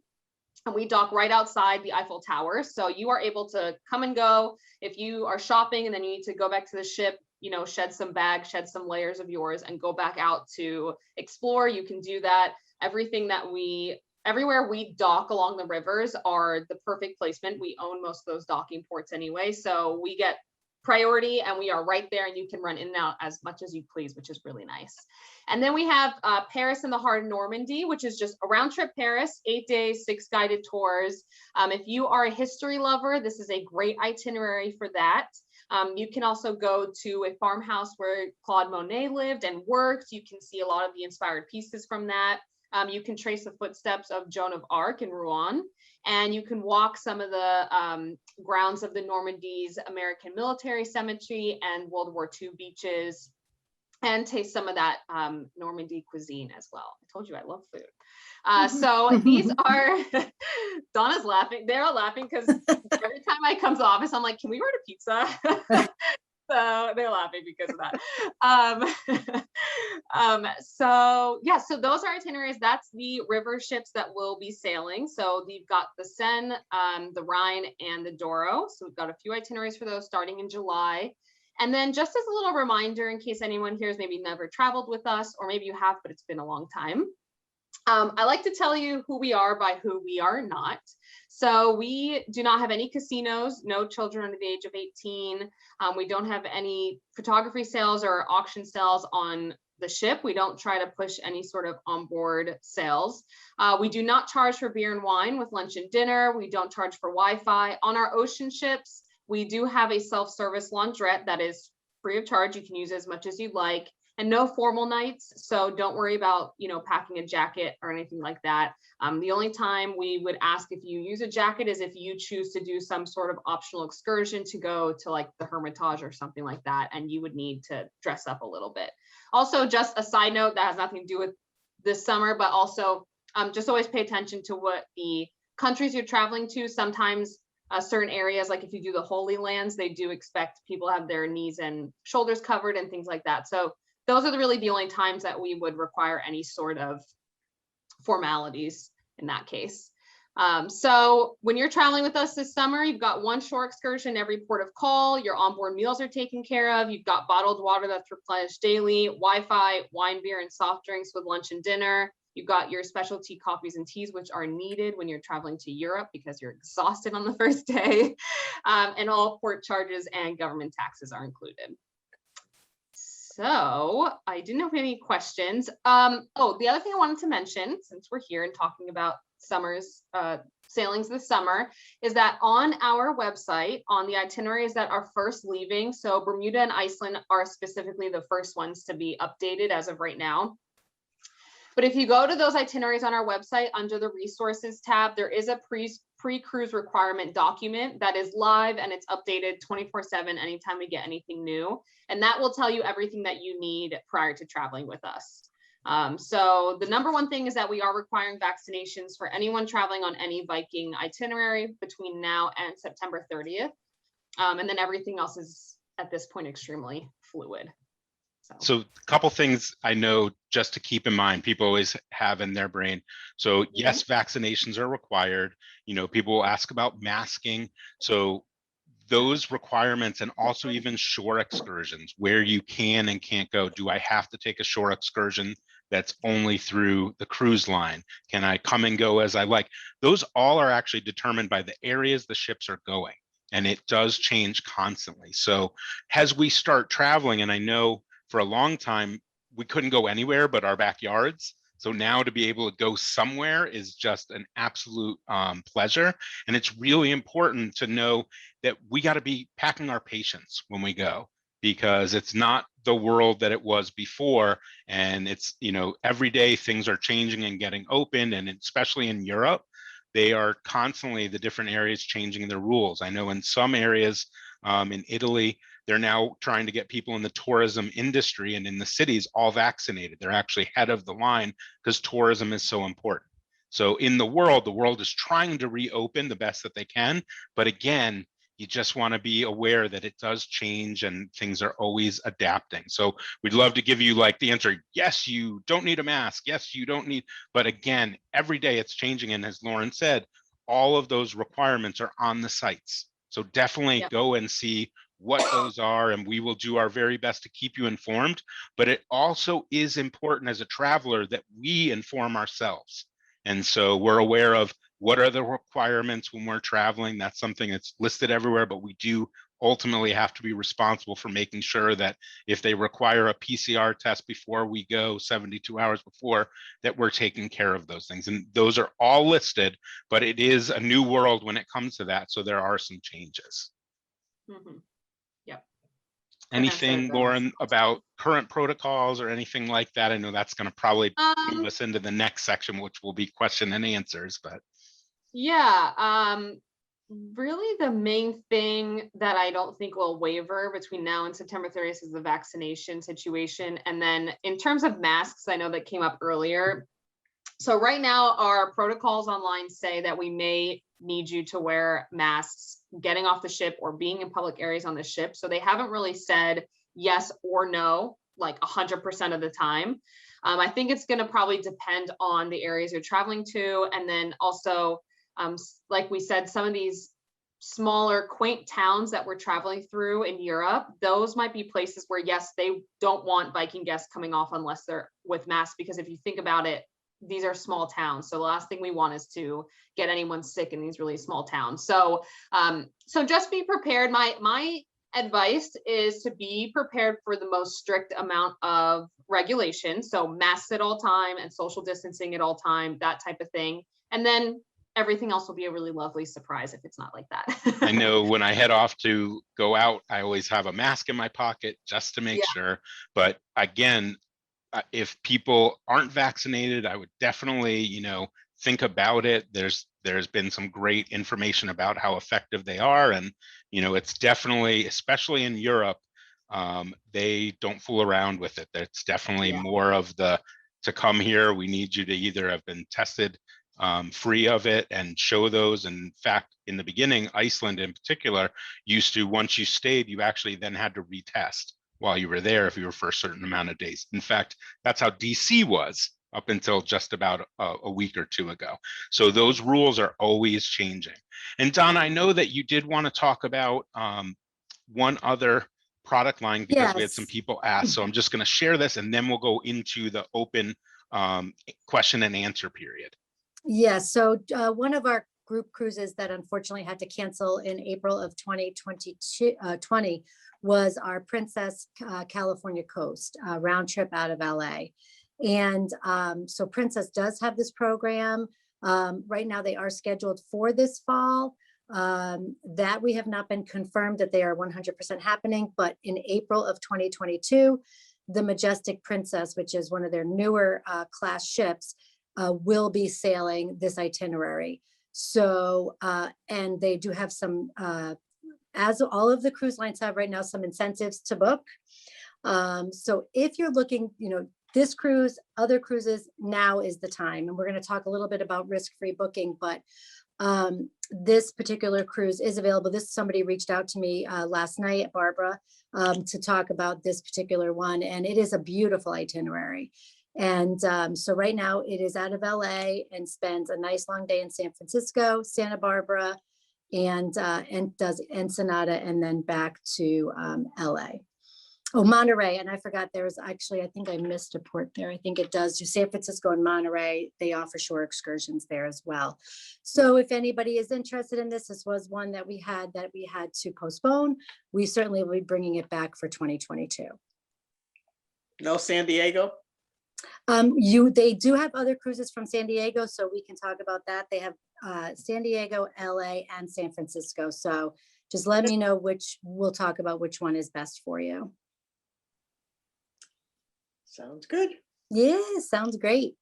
and we dock right outside the Eiffel Tower. So you are able to come and go. If you are shopping and then you need to go back to the ship, you know, shed some bags, shed some layers of yours and go back out to explore, you can do that. Everywhere we dock along the rivers are the perfect placement. We own most of those docking ports anyway, so we get priority and we are right there, and you can run in and out as much as you please, which is really nice. And then we have Paris in the heart of Normandy, which is just a round trip Paris, 8 days, 6 guided tours. If you are a history lover, this is a great itinerary for that. You can also go to a farmhouse where Claude Monet lived and worked. You can see a lot of the inspired pieces from that. You can trace the footsteps of Joan of Arc in Rouen, and you can walk some of the grounds of the Normandy's American Military Cemetery and World War II beaches, and taste some of that Normandy cuisine as well. I told you I love food. So these are, Donna's laughing. They're all laughing because every time I come to the office, I'm like, can we order pizza? So they're laughing because of that. So those are itineraries. That's the river ships that will be sailing. So we've got the Seine, the Rhine, and the Douro. So we've got a few itineraries for those starting in July. And then just as a little reminder, in case anyone here has maybe never traveled with us, or maybe you have, but it's been a long time. I like to tell you who we are by who we are not. So we do not have any casinos, no children under the age of 18. We don't have any photography sales or auction sales on the ship. We don't try to push any sort of onboard sales. We do not charge for beer and wine with lunch and dinner. We don't charge for Wi-Fi. On our ocean ships, we do have a self-service laundrette that is free of charge. You can use as much as you'd like. and no formal nights. So don't worry about, you know, packing a jacket or anything like that. The only time we would ask if you use a jacket is if you choose to do some sort of optional excursion to go to like the Hermitage or something like that, and you would need to dress up a little bit. Also, just a side note that has nothing to do with this summer, but also just always pay attention to what the countries you're traveling to. Sometimes certain areas, like if you do the Holy Lands, they do expect people to have their knees and shoulders covered and things like that. So those are really the only times that we would require any sort of formalities in that case. So when you're traveling with us this summer, you've got one shore excursion every port of call. Your onboard meals are taken care of. You've got bottled water that's replenished daily, Wi-Fi, wine, beer, and soft drinks with lunch and dinner. You've got your specialty coffees and teas, which are needed when you're traveling to Europe because you're exhausted on the first day. And all port charges and government taxes are included. So I didn't know if we had any questions. Oh, the other thing I wanted to mention, since we're here and talking about summer's sailings this summer, is that on our website, on the itineraries that are first leaving, so Bermuda and Iceland are specifically the first ones to be updated as of right now. But if you go to those itineraries on our website under the resources tab, there is a pre-cruise requirement document that is live and it's updated 24/7 anytime we get anything new. And that will tell you everything that you need prior to traveling with us. So the number one thing is that we are requiring vaccinations for anyone traveling on any Viking itinerary between now and September 30th. And then everything else is at this point extremely fluid. So a couple things I know just to keep in mind, people always have in their brain. So yes, vaccinations are required. You know, people will ask about masking. So those requirements, and also even shore excursions, where you can and can't go. Do I have to take a shore excursion that's only through the cruise line? Can I come and go as I like? Those all are actually determined by the areas the ships are going, and it does change constantly. So as we start traveling, and I know for a long time, we couldn't go anywhere but our backyards. So now to be able to go somewhere is just an absolute pleasure. And it's really important to know that we got to be packing our patience when we go, because it's not the world that it was before. And it's, you know, every day things are changing and getting open. And especially in Europe, they are constantly, the different areas changing their rules. I know in some areas in Italy, they're now trying to get people in the tourism industry and in the cities all vaccinated. They're actually head of the line because tourism is so important. So in the world is trying to reopen the best that they can. But again, you just want to be aware that it does change and things are always adapting. So we'd love to give you like the answer, yes, you don't need a mask. Yes, you don't need, but again, every day it's changing. And as Lauren said, all of those requirements are on the sites. So definitely go and see what those are, and we will do our very best to keep you informed. But it also is important as a traveler that we inform ourselves. And so we're aware of what are the requirements when we're traveling. That's something that's listed everywhere, but we do ultimately have to be responsible for making sure that if they require a PCR test before we go 72 hours before, that we're taking care of those things. And those are all listed, but it is a new world when it comes to that. So there are some changes. Anything, Lauren, about current protocols or anything like that? I know that's going to probably move us into the next section, which will be question and answers, but. Really the main thing that I don't think will waver between now and September 30th is the vaccination situation. And then in terms of masks, I know that came up earlier. So right now our protocols online say that we may need you to wear masks getting off the ship or being in public areas on the ship. So they haven't really said yes or no, like 100% of the time. I think it's going to probably depend on the areas you're traveling to. And then also, like we said, some of these smaller quaint towns that we're traveling through in Europe, those might be places where, yes, they don't want Viking guests coming off unless they're with masks, because if you think about it, these are small towns. So the last thing we want is to get anyone sick in these really small towns. So, so just be prepared. My advice is to be prepared for the most strict amount of regulation. So masks at all time and social distancing at all time, that type of thing. And then everything else will be a really lovely surprise if it's not like that. I know when I head off to go out, I always have a mask in my pocket just to make sure. But again, if people aren't vaccinated, I would definitely, think about it. There's been some great information about how effective they are. And, it's definitely, especially in Europe, they don't fool around with it. It's definitely more of to come here, we need you to either have been tested free of it and show those. In fact, in the beginning, Iceland in particular used to, once you stayed, you actually then had to retest while you were there if you were for a certain amount of days. In fact, that's how DC was up until just about a week or two ago. So those rules are always changing. And Donna, I know that you did want to talk about one other product line because we had some people ask. So I'm just going to share this and then we'll go into the open question and answer period. Yes, so one of our group cruises that unfortunately had to cancel in April of 2020 was our Princess California Coast round trip out of LA. And so Princess does have this program. Right now they are scheduled for this fall. That we have not been confirmed that they are 100% happening, but in April of 2022, the Majestic Princess, which is one of their newer class ships, will be sailing this itinerary. So, and they do have some, as all of the cruise lines have right now, some incentives to book. So if you're looking, this cruise, other cruises, now is the time. And we're going to talk a little bit about risk-free booking, but this particular cruise is available. Somebody reached out to me last night, Barbara, to talk about this particular one, and it is a beautiful itinerary. And so right now it is out of LA and spends a nice long day in San Francisco, Santa Barbara, and does Ensenada and then back to LA. Oh, Monterey. And I forgot there was actually, I think I missed a port there. I think it does do San Francisco and Monterey. They offer shore excursions there as well. So if anybody is interested in this, this was one that we had to postpone. We certainly will be bringing it back for 2022. No San Diego? They do have other cruises from San Diego, so we can talk about that. They have San Diego, LA, and San Francisco. So just let me know we'll talk about which one is best for you. Sounds good. Yeah, sounds great.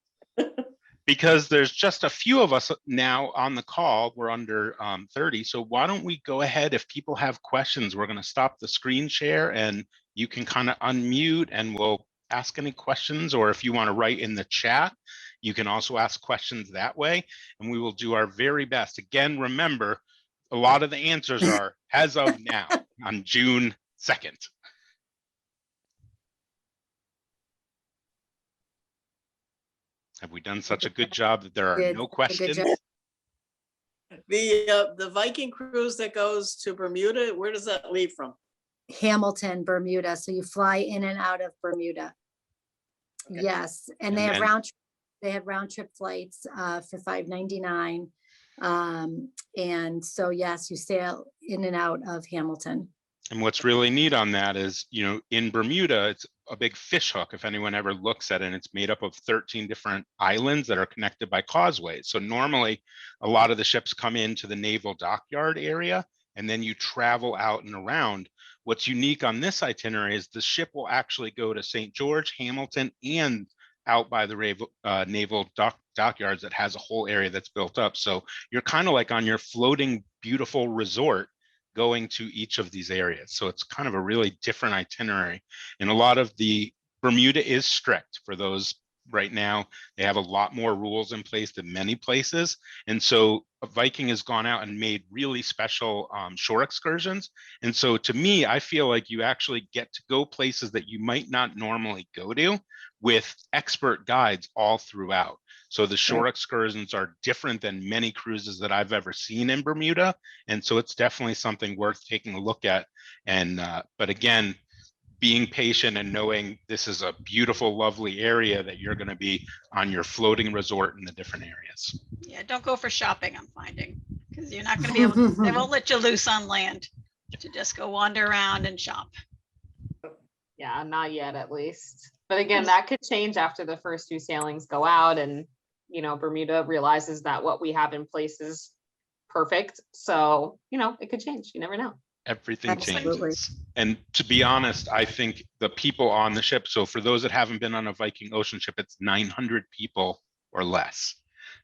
Because there's just a few of us now on the call, we're under 30. So why don't we go ahead, if people have questions, we're going to stop the screen share and you can kind of unmute and we'll ask any questions, or if you want to write in the chat, you can also ask questions that way, and we will do our very best. Again, remember, a lot of the answers are as of now on June 2nd. Have we done such a good job that there are no questions? The Viking cruise that goes to Bermuda, where does that leave from? Hamilton, Bermuda. So you fly in and out of Bermuda. Okay. Yes, and they have round trip flights for $5.99. And so yes, you sail in and out of Hamilton. And what's really neat on that is, in Bermuda, it's a big fish hook. If anyone ever looks at it, and it's made up of 13 different islands that are connected by causeways. So normally a lot of the ships come into the naval dockyard area and then you travel out and around. What's unique on this itinerary is the ship will actually go to St. George, Hamilton, and out by the naval dockyards that has a whole area that's built up. So you're kind of like on your floating, beautiful resort going to each of these areas. So it's kind of a really different itinerary. And a lot of the Bermuda is strict for those right now. They have a lot more rules in place than many places. And so Viking has gone out and made really special shore excursions. And so to me, I feel like you actually get to go places that you might not normally go to with expert guides all throughout. So the shore excursions are different than many cruises that I've ever seen in Bermuda. And so it's definitely something worth taking a look at. And, but again, being patient and knowing this is a beautiful, lovely area that you're going to be on your floating resort in the different areas. Yeah, don't go for shopping, I'm finding, because you're not going to be able to, they won't let you loose on land to just go wander around and shop. Yeah, not yet, at least. But again, that could change after the first few sailings go out and Bermuda realizes that what we have in place is perfect. So, it could change. You never know. Everything Absolutely. changes. And to be honest, I think the people on the ship, so for those that haven't been on a Viking ocean ship, it's 900 people or less.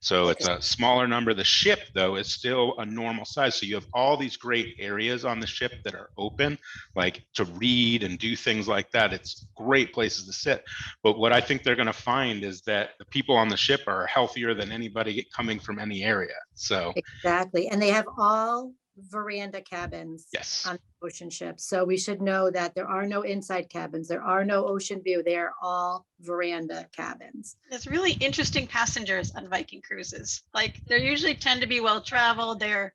So it's a smaller number. The ship, though, is still a normal size. So you have all these great areas on the ship that are open, like to read and do things like that. It's great places to sit. But what I think they're going to find is that the people on the ship are healthier than anybody coming from any area. So Exactly. And they have all veranda cabins yes, on ocean ships. So we should know that there are no inside cabins. There are no ocean view. They are all veranda cabins. There's really interesting passengers on Viking cruises. Like they usually tend to be well-traveled. They're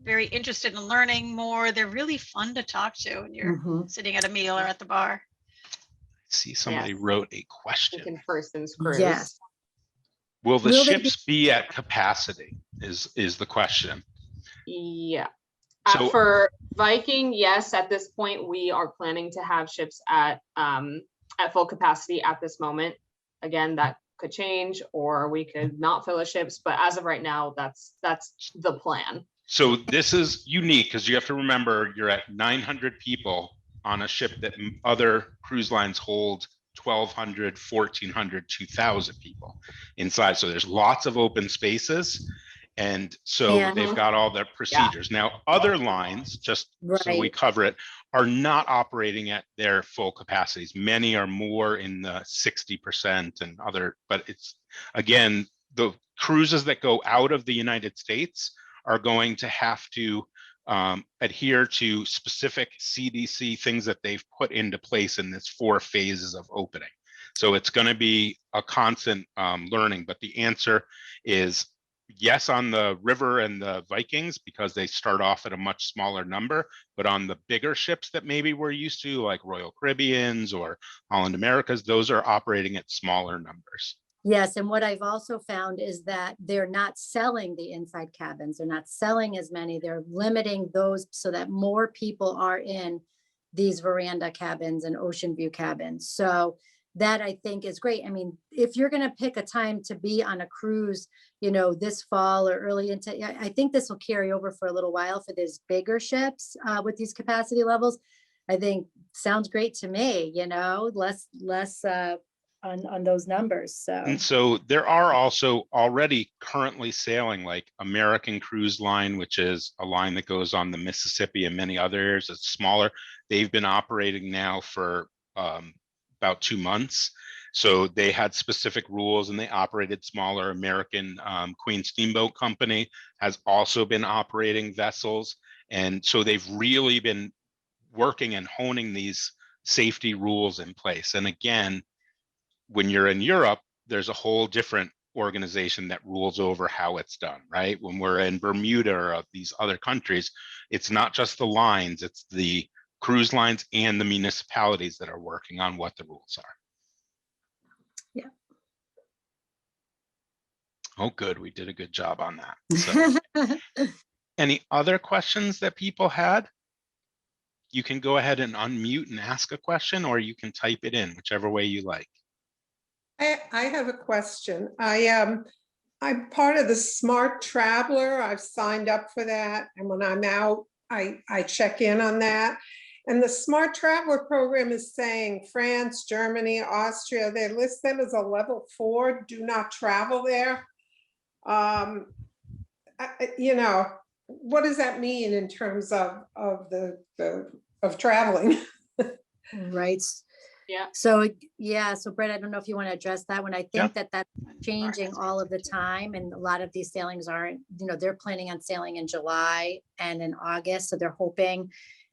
very interested in learning more. They're really fun to talk to when you're sitting at a meal or at the bar. see, somebody wrote a question. Second person's cruise. Yes. Will the Will they ships be at capacity is the question. Yeah. So For Viking, yes, at this point, we are planning to have ships at full capacity at this moment. Again, that could change, or we could not fill the ships, but as of right now, that's the plan. So this is unique because you have to remember you're at 900 people on a ship that other cruise lines hold 1,200, 1,400, 2,000 people inside. So there's lots of open spaces. And so they've got all their procedures. Now, other lines, just so we cover it, are not operating at their full capacities. Many are more in the 60% and other, but it's, again, the cruises that go out of the United States are going to have to adhere to specific CDC things that they've put into place in this 4 phases of opening. So it's going to be a constant learning, but the answer is yes on the river and the Vikings, because they start off at a much smaller number, but on the bigger ships that maybe we're used to, like Royal Caribbeans or Holland Americas, those are operating at smaller numbers. Yes, and what I've also found is that they're not selling the inside cabins. They're not selling as many. They're limiting those so that more people are in these veranda cabins and ocean view cabins. So that I think is great. I mean, if you're going to pick a time to be on a cruise, this fall or early into, I think this will carry over for a little while for these bigger ships with these capacity levels. I think sounds great to me, less on those numbers. So and so there are also already currently sailing like American Cruise Line, which is a line that goes on the Mississippi and many others. It's smaller. They've been operating now for about 2 months. So they had specific rules and they operated smaller. American Queen Steamboat Company has also been operating vessels. And so they've really been working and honing these safety rules in place. And again, when you're in Europe, there's a whole different organization that rules over how it's done, right? When we're in Bermuda or these other countries, it's not just the lines, it's the cruise lines and the municipalities that are working on what the rules are. Yeah. Oh, good. We did a good job on that. So, any other questions that people had? You can go ahead and unmute and ask a question, or you can type it in, whichever way you like. I have a question. I'm part of the Smart Traveler. I've signed up for that. And when I'm out, I check in on that. And the Smart Traveler program is saying France, Germany, Austria, they list them as a level 4, do not travel there. What does that mean in terms of traveling? Right. Yeah. So Brett, I don't know if you want to address that one. I think that that's changing all of the time. And a lot of these sailings are, they're planning on sailing in July and in August. So they're hoping,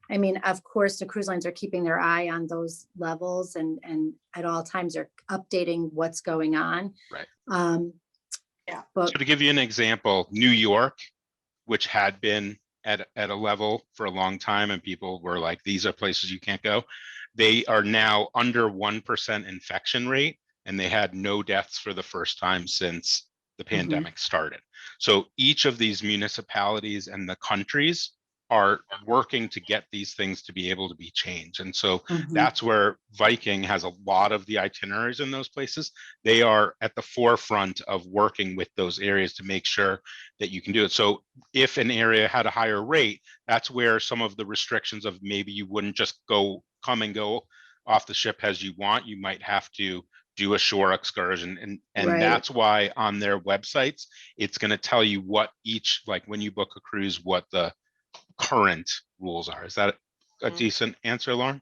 I mean, of course, the cruise lines are keeping their eye on those levels and at all times they're updating what's going on. Right. But so to give you an example, New York, which had been at a level for a long time and people were like, these are places you can't go. They are now under 1% infection rate, and they had no deaths for the first time since the pandemic started. So each of these municipalities and the countries are working to get these things to be able to be changed. And so Mhm. that's where Viking has a lot of the itineraries in those places. They are at the forefront of working with those areas to make sure that you can do it. So if an area had a higher rate, that's where some of the restrictions of maybe you wouldn't just come and go off the ship as you want. You might have to do a shore excursion. And Right. that's why on their websites, it's going to tell you what each, like when you book a cruise, what the current rules are. Is that a decent answer, Lauren?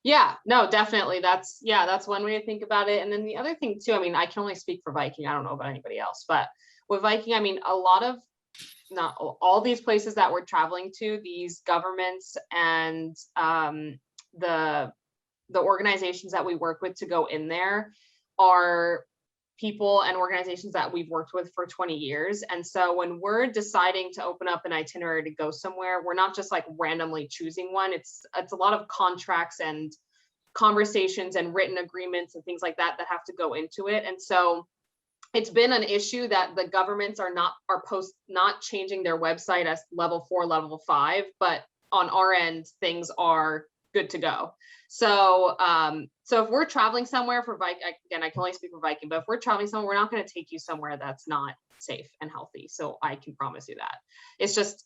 Yeah, no, definitely. That's one way to think about it. And then the other thing too, I mean, I can only speak for Viking. I don't know about anybody else, but with Viking, I mean, a lot of, not all these places that we're traveling to, these governments and the organizations that we work with to go in there are people and organizations that we've worked with for 20 years. And so when we're deciding to open up an itinerary to go somewhere, we're not just like randomly choosing one. It's a lot of contracts and conversations and written agreements and things like that have to go into it. And so it's been an issue that the governments are not changing their website as level 4, level 5, but on our end, things are good to go. So so if we're traveling somewhere for Viking, again, I can only speak for Viking, but if we're traveling somewhere, we're not going to take you somewhere that's not safe and healthy. So I can promise you that. It's just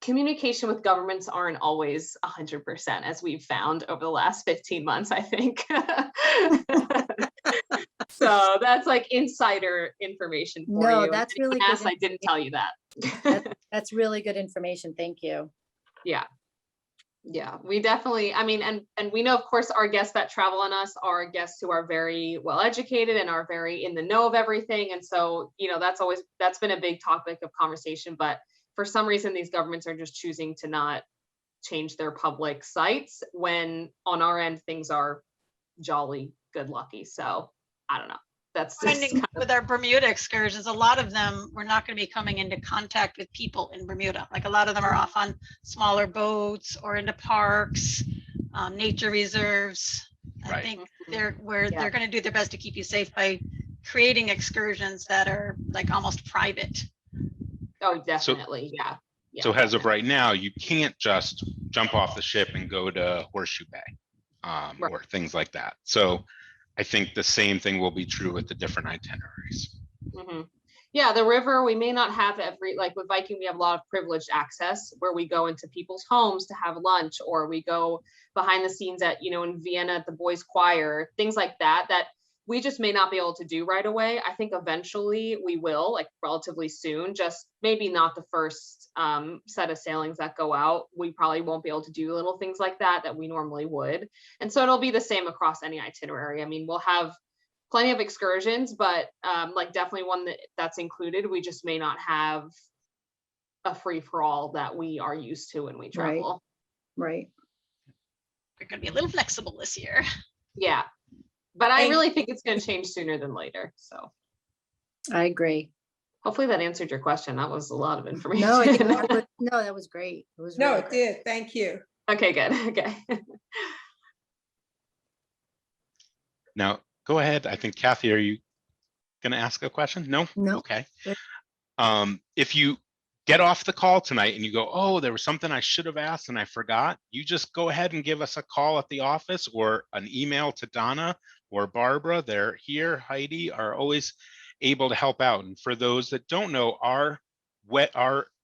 communication with governments aren't always 100%, as we've found over the last 15 months, I think. So that's like insider information for you. That's really good. good. I didn't tell you that. That's really good information. Thank you. Yeah, we definitely, I mean, and we know, of course, our guests that travel on us are guests who are very well educated and are very in the know of everything. And so, you know, that's been a big topic of conversation, but for some reason, these governments are just choosing to not change their public sites when on our end, things are jolly good lucky. So I don't know. That's just with our Bermuda excursions, a lot of them, we're not going to be coming into contact with people in Bermuda. Like a lot of them are off on smaller boats or into parks, nature reserves. I think they're going to do their best to keep you safe by creating excursions that are like almost private. Oh, definitely. Yeah. So as of right now, you can't just jump off the ship and go to Horseshoe Bay or things like that. So I think the same thing will be true with the different itineraries. Mm-hmm. Yeah, the river, we may not have like with Viking, we have a lot of privileged access where we go into people's homes to have lunch, or we go behind the scenes at, you know, in Vienna at the boys' choir, things like that we just may not be able to do right away. I think eventually we will, like relatively soon, just maybe not the first set of sailings that go out. We probably won't be able to do little things like that we normally would. And so it'll be the same across any itinerary. I mean, we'll have plenty of excursions, but like definitely one that's included. We just may not have a free for all that we are used to when we travel. Right. We're going to be a little flexible this year. Yeah. But I really think it's going to change sooner than later. So I agree. Hopefully that answered your question. That was a lot of information. No, that was great. It was really it did. Thank you. Okay, good. Okay. Now, go ahead. I think, Kathy, are you going to ask a question? No? Okay. If you get off the call tonight and you go, oh, there was something I should have asked and I forgot, you just go ahead and give us a call at the office or an email to Donna or Barbara. They're here. Heidi are always able to help out. And for those that don't know, our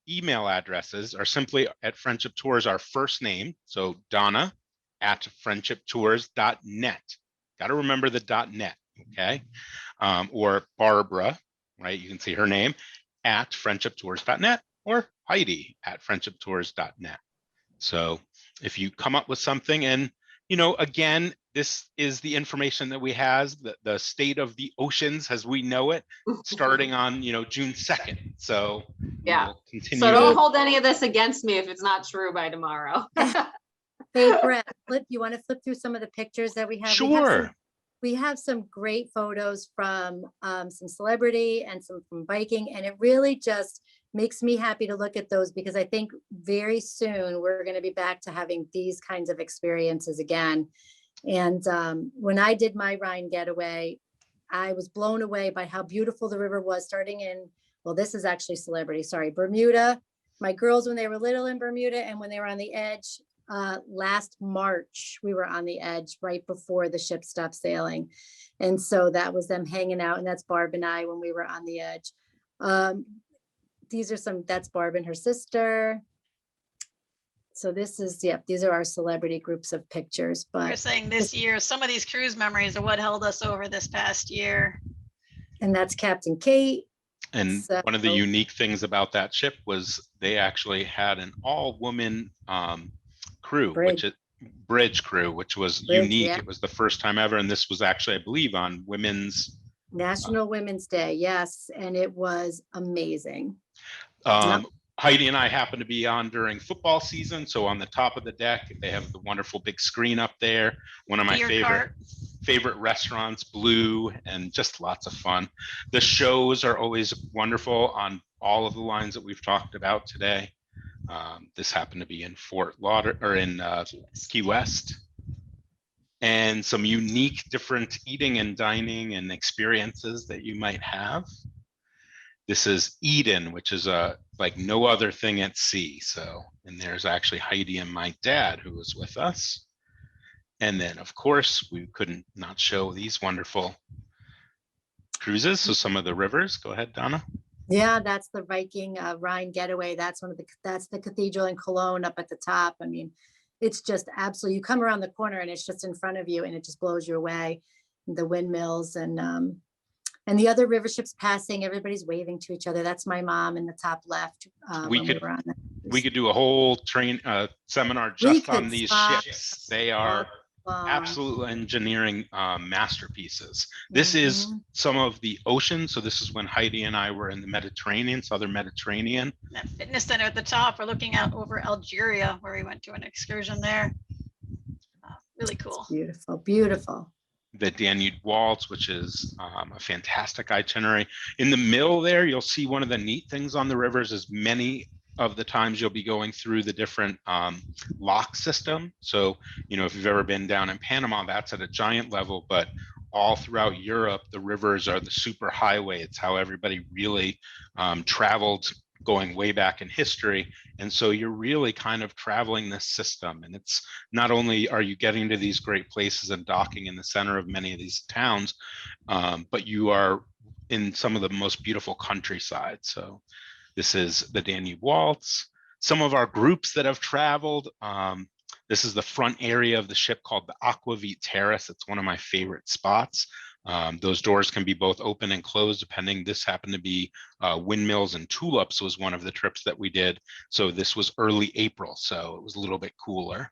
email addresses are simply at Friendship Tours, our first name. So Donna at friendshiptours.net. Got to remember the .net, okay? Or Barbara, right? You can see her name at friendshiptours.net or Heidi at friendshiptours.net. So if you come up with something, and you know, again, this is the information that we has, the state of the oceans as we know it, starting on, you know, June 2nd. So yeah, we'll continue. So don't hold any of this against me if it's not true by tomorrow. Hey, Brett, you want to flip through some of the pictures that we have? Sure. We have some great photos from some celebrity and some from Viking, and it really just makes me happy to look at those because I think very soon we're going to be back to having these kinds of experiences again. And when I did my Rhine Getaway, I was blown away by how beautiful the river was, starting in, well, this is actually celebrity, sorry, Bermuda, my girls when they were little in Bermuda and when they were on the edge. Last March, we were on the edge right before the ship stopped sailing. And so that was them hanging out. And that's Barb and I when we were on the edge. That's Barb and her sister. So this is, these are our celebrity groups of pictures. But You're saying this year, some of these cruise memories are what held us over this past year. And that's Captain Kate. And one of the unique things about that ship was they actually had an all-woman crew, bridge crew, which was unique. Yeah. It was the first time ever, and this was actually, I believe, on National Women's Day. Yes, and it was amazing. Heidi and I happened to be on during football season, so on the top of the deck, they have the wonderful big screen up there. One of my favorite restaurants, Blue, and just lots of fun. The shows are always wonderful on all of the lines that we've talked about today. This happened to be in Key West, and some unique different eating and dining and experiences that you might have. This is Eden, which is like no other thing at sea. So, and there's actually Heidi and my dad who was with us. And then of course, we couldn't not show these wonderful cruises. So some of the rivers, go ahead, Donna. Yeah, that's the Viking Rhine Getaway. That's the cathedral in Cologne up at the top. I mean, it's just absolutely, you come around the corner and it's just in front of you and it just blows you away. The windmills and the other river ships passing, everybody's waving to each other. That's my mom in the top left. We could do a whole seminar just on these ships. They are absolute engineering masterpieces. This is some of the ocean. So this is when Heidi and I were in the Mediterranean, Southern Mediterranean. That fitness center at the top, we're looking out over Algeria, where we went to an excursion there. Really cool. It's beautiful, beautiful. The Danube Waltz, which is a fantastic itinerary. In the middle there, you'll see one of the neat things on the rivers is many of the times you'll be going through the different lock system. So, you know, if you've ever been down in Panama, that's at a giant level, but all throughout Europe, the rivers are the super highway. It's how everybody really traveled going way back in history. And so you're really kind of traveling this system. And it's not only are you getting to these great places and docking in the center of many of these towns, but you are in some of the most beautiful countryside. So this is the Danube Waltz. Some of our groups that have traveled, this is the front area of the ship called the Aquavit Terrace. It's one of my favorite spots. Those doors can be both open and closed depending. This happened to be windmills and tulips was one of the trips that we did. So this was early April, so it was a little bit cooler.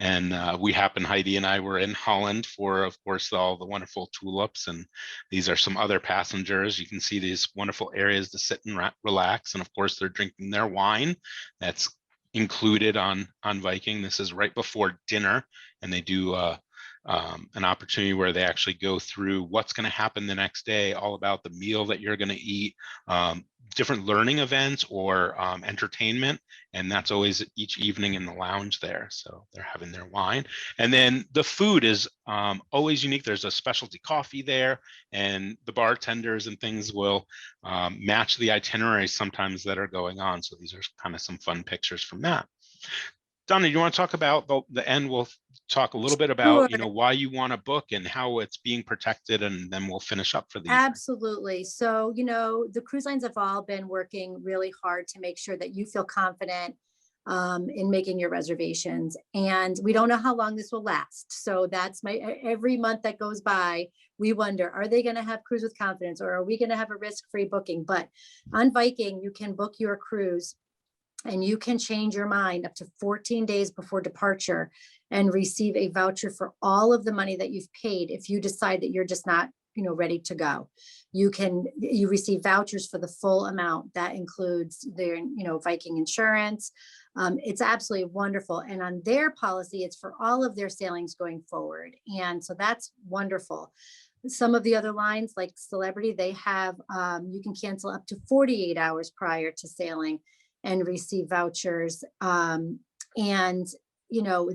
And Heidi and I were in Holland for, of course, all the wonderful tulips. And these are some other passengers. You can see these wonderful areas to sit and relax. And of course, they're drinking their wine. That's included on Viking. This is right before dinner, and they do an opportunity where they actually go through what's going to happen the next day, all about the meal that you're going to eat, different learning events or entertainment. And that's always each evening in the lounge there. So they're having their wine. And then the food is always unique. There's a specialty coffee there, and the bartenders and things will match the itineraries sometimes that are going on. So these are kind of some fun pictures from that. Donna, you want to talk about the end? We'll talk a little bit about, you know, why you want to book and how it's being protected, and then we'll finish up for the evening. Absolutely. So, you know, the cruise lines have all been working really hard to make sure that you feel confident in making your reservations. And we don't know how long this will last. So that's every month that goes by, we wonder, are they going to have cruise with confidence, or are we going to have a risk-free booking? But on Viking, you can book your cruise and you can change your mind up to 14 days before departure and receive a voucher for all of the money that you've paid. If you decide that you're just not, you know, ready to go, you receive vouchers for the full amount. That includes their, you know, Viking insurance. It's absolutely wonderful. And on their policy, it's for all of their sailings going forward. And so that's wonderful. Some of the other lines like Celebrity, they have, you can cancel up to 48 hours prior to sailing and receive vouchers. And you know,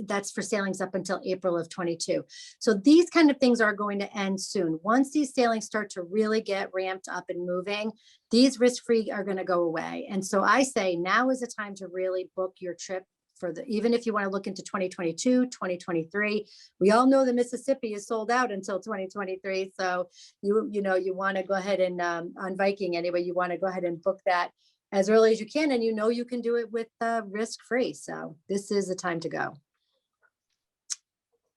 that's for sailings up until April of 22. So these kind of things are going to end soon. Once these sailings start to really get ramped up and moving, these risk-free are going to go away. And so I say now is the time to really book your trip for even if you want to look into 2022, 2023. We all know the Mississippi is sold out until 2023. So you want to go ahead and on Viking anyway, you want to go ahead and book that as early as you can, and you can do it with risk-free. So this is the time to go.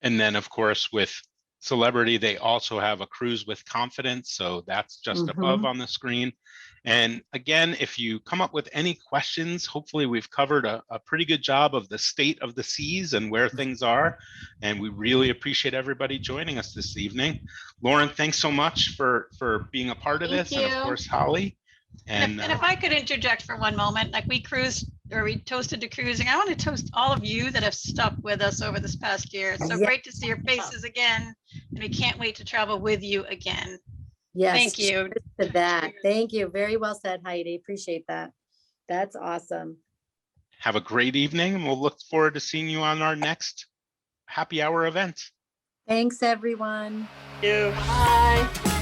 And then of course with Celebrity, they also have a cruise with confidence. So that's just above on the screen. And again, if you come up with any questions, hopefully we've covered a pretty good job of the state of the seas and where things are. And we really appreciate everybody joining us this evening. Lauren, thanks so much for being a part of Thank this. And of you. course, Holly. And if I could interject for one moment, like we cruised or we toasted to cruising, I want to toast all of you that have stuck with us over this past year. It's so great to see your faces again, and we can't wait to travel with you again. Yes. Thank you. For that. Thank you. Very well said, Heidi. Appreciate that. That's awesome. Have a great evening, and we'll look forward to seeing you on our next happy hour event. Thanks, everyone. You. Bye.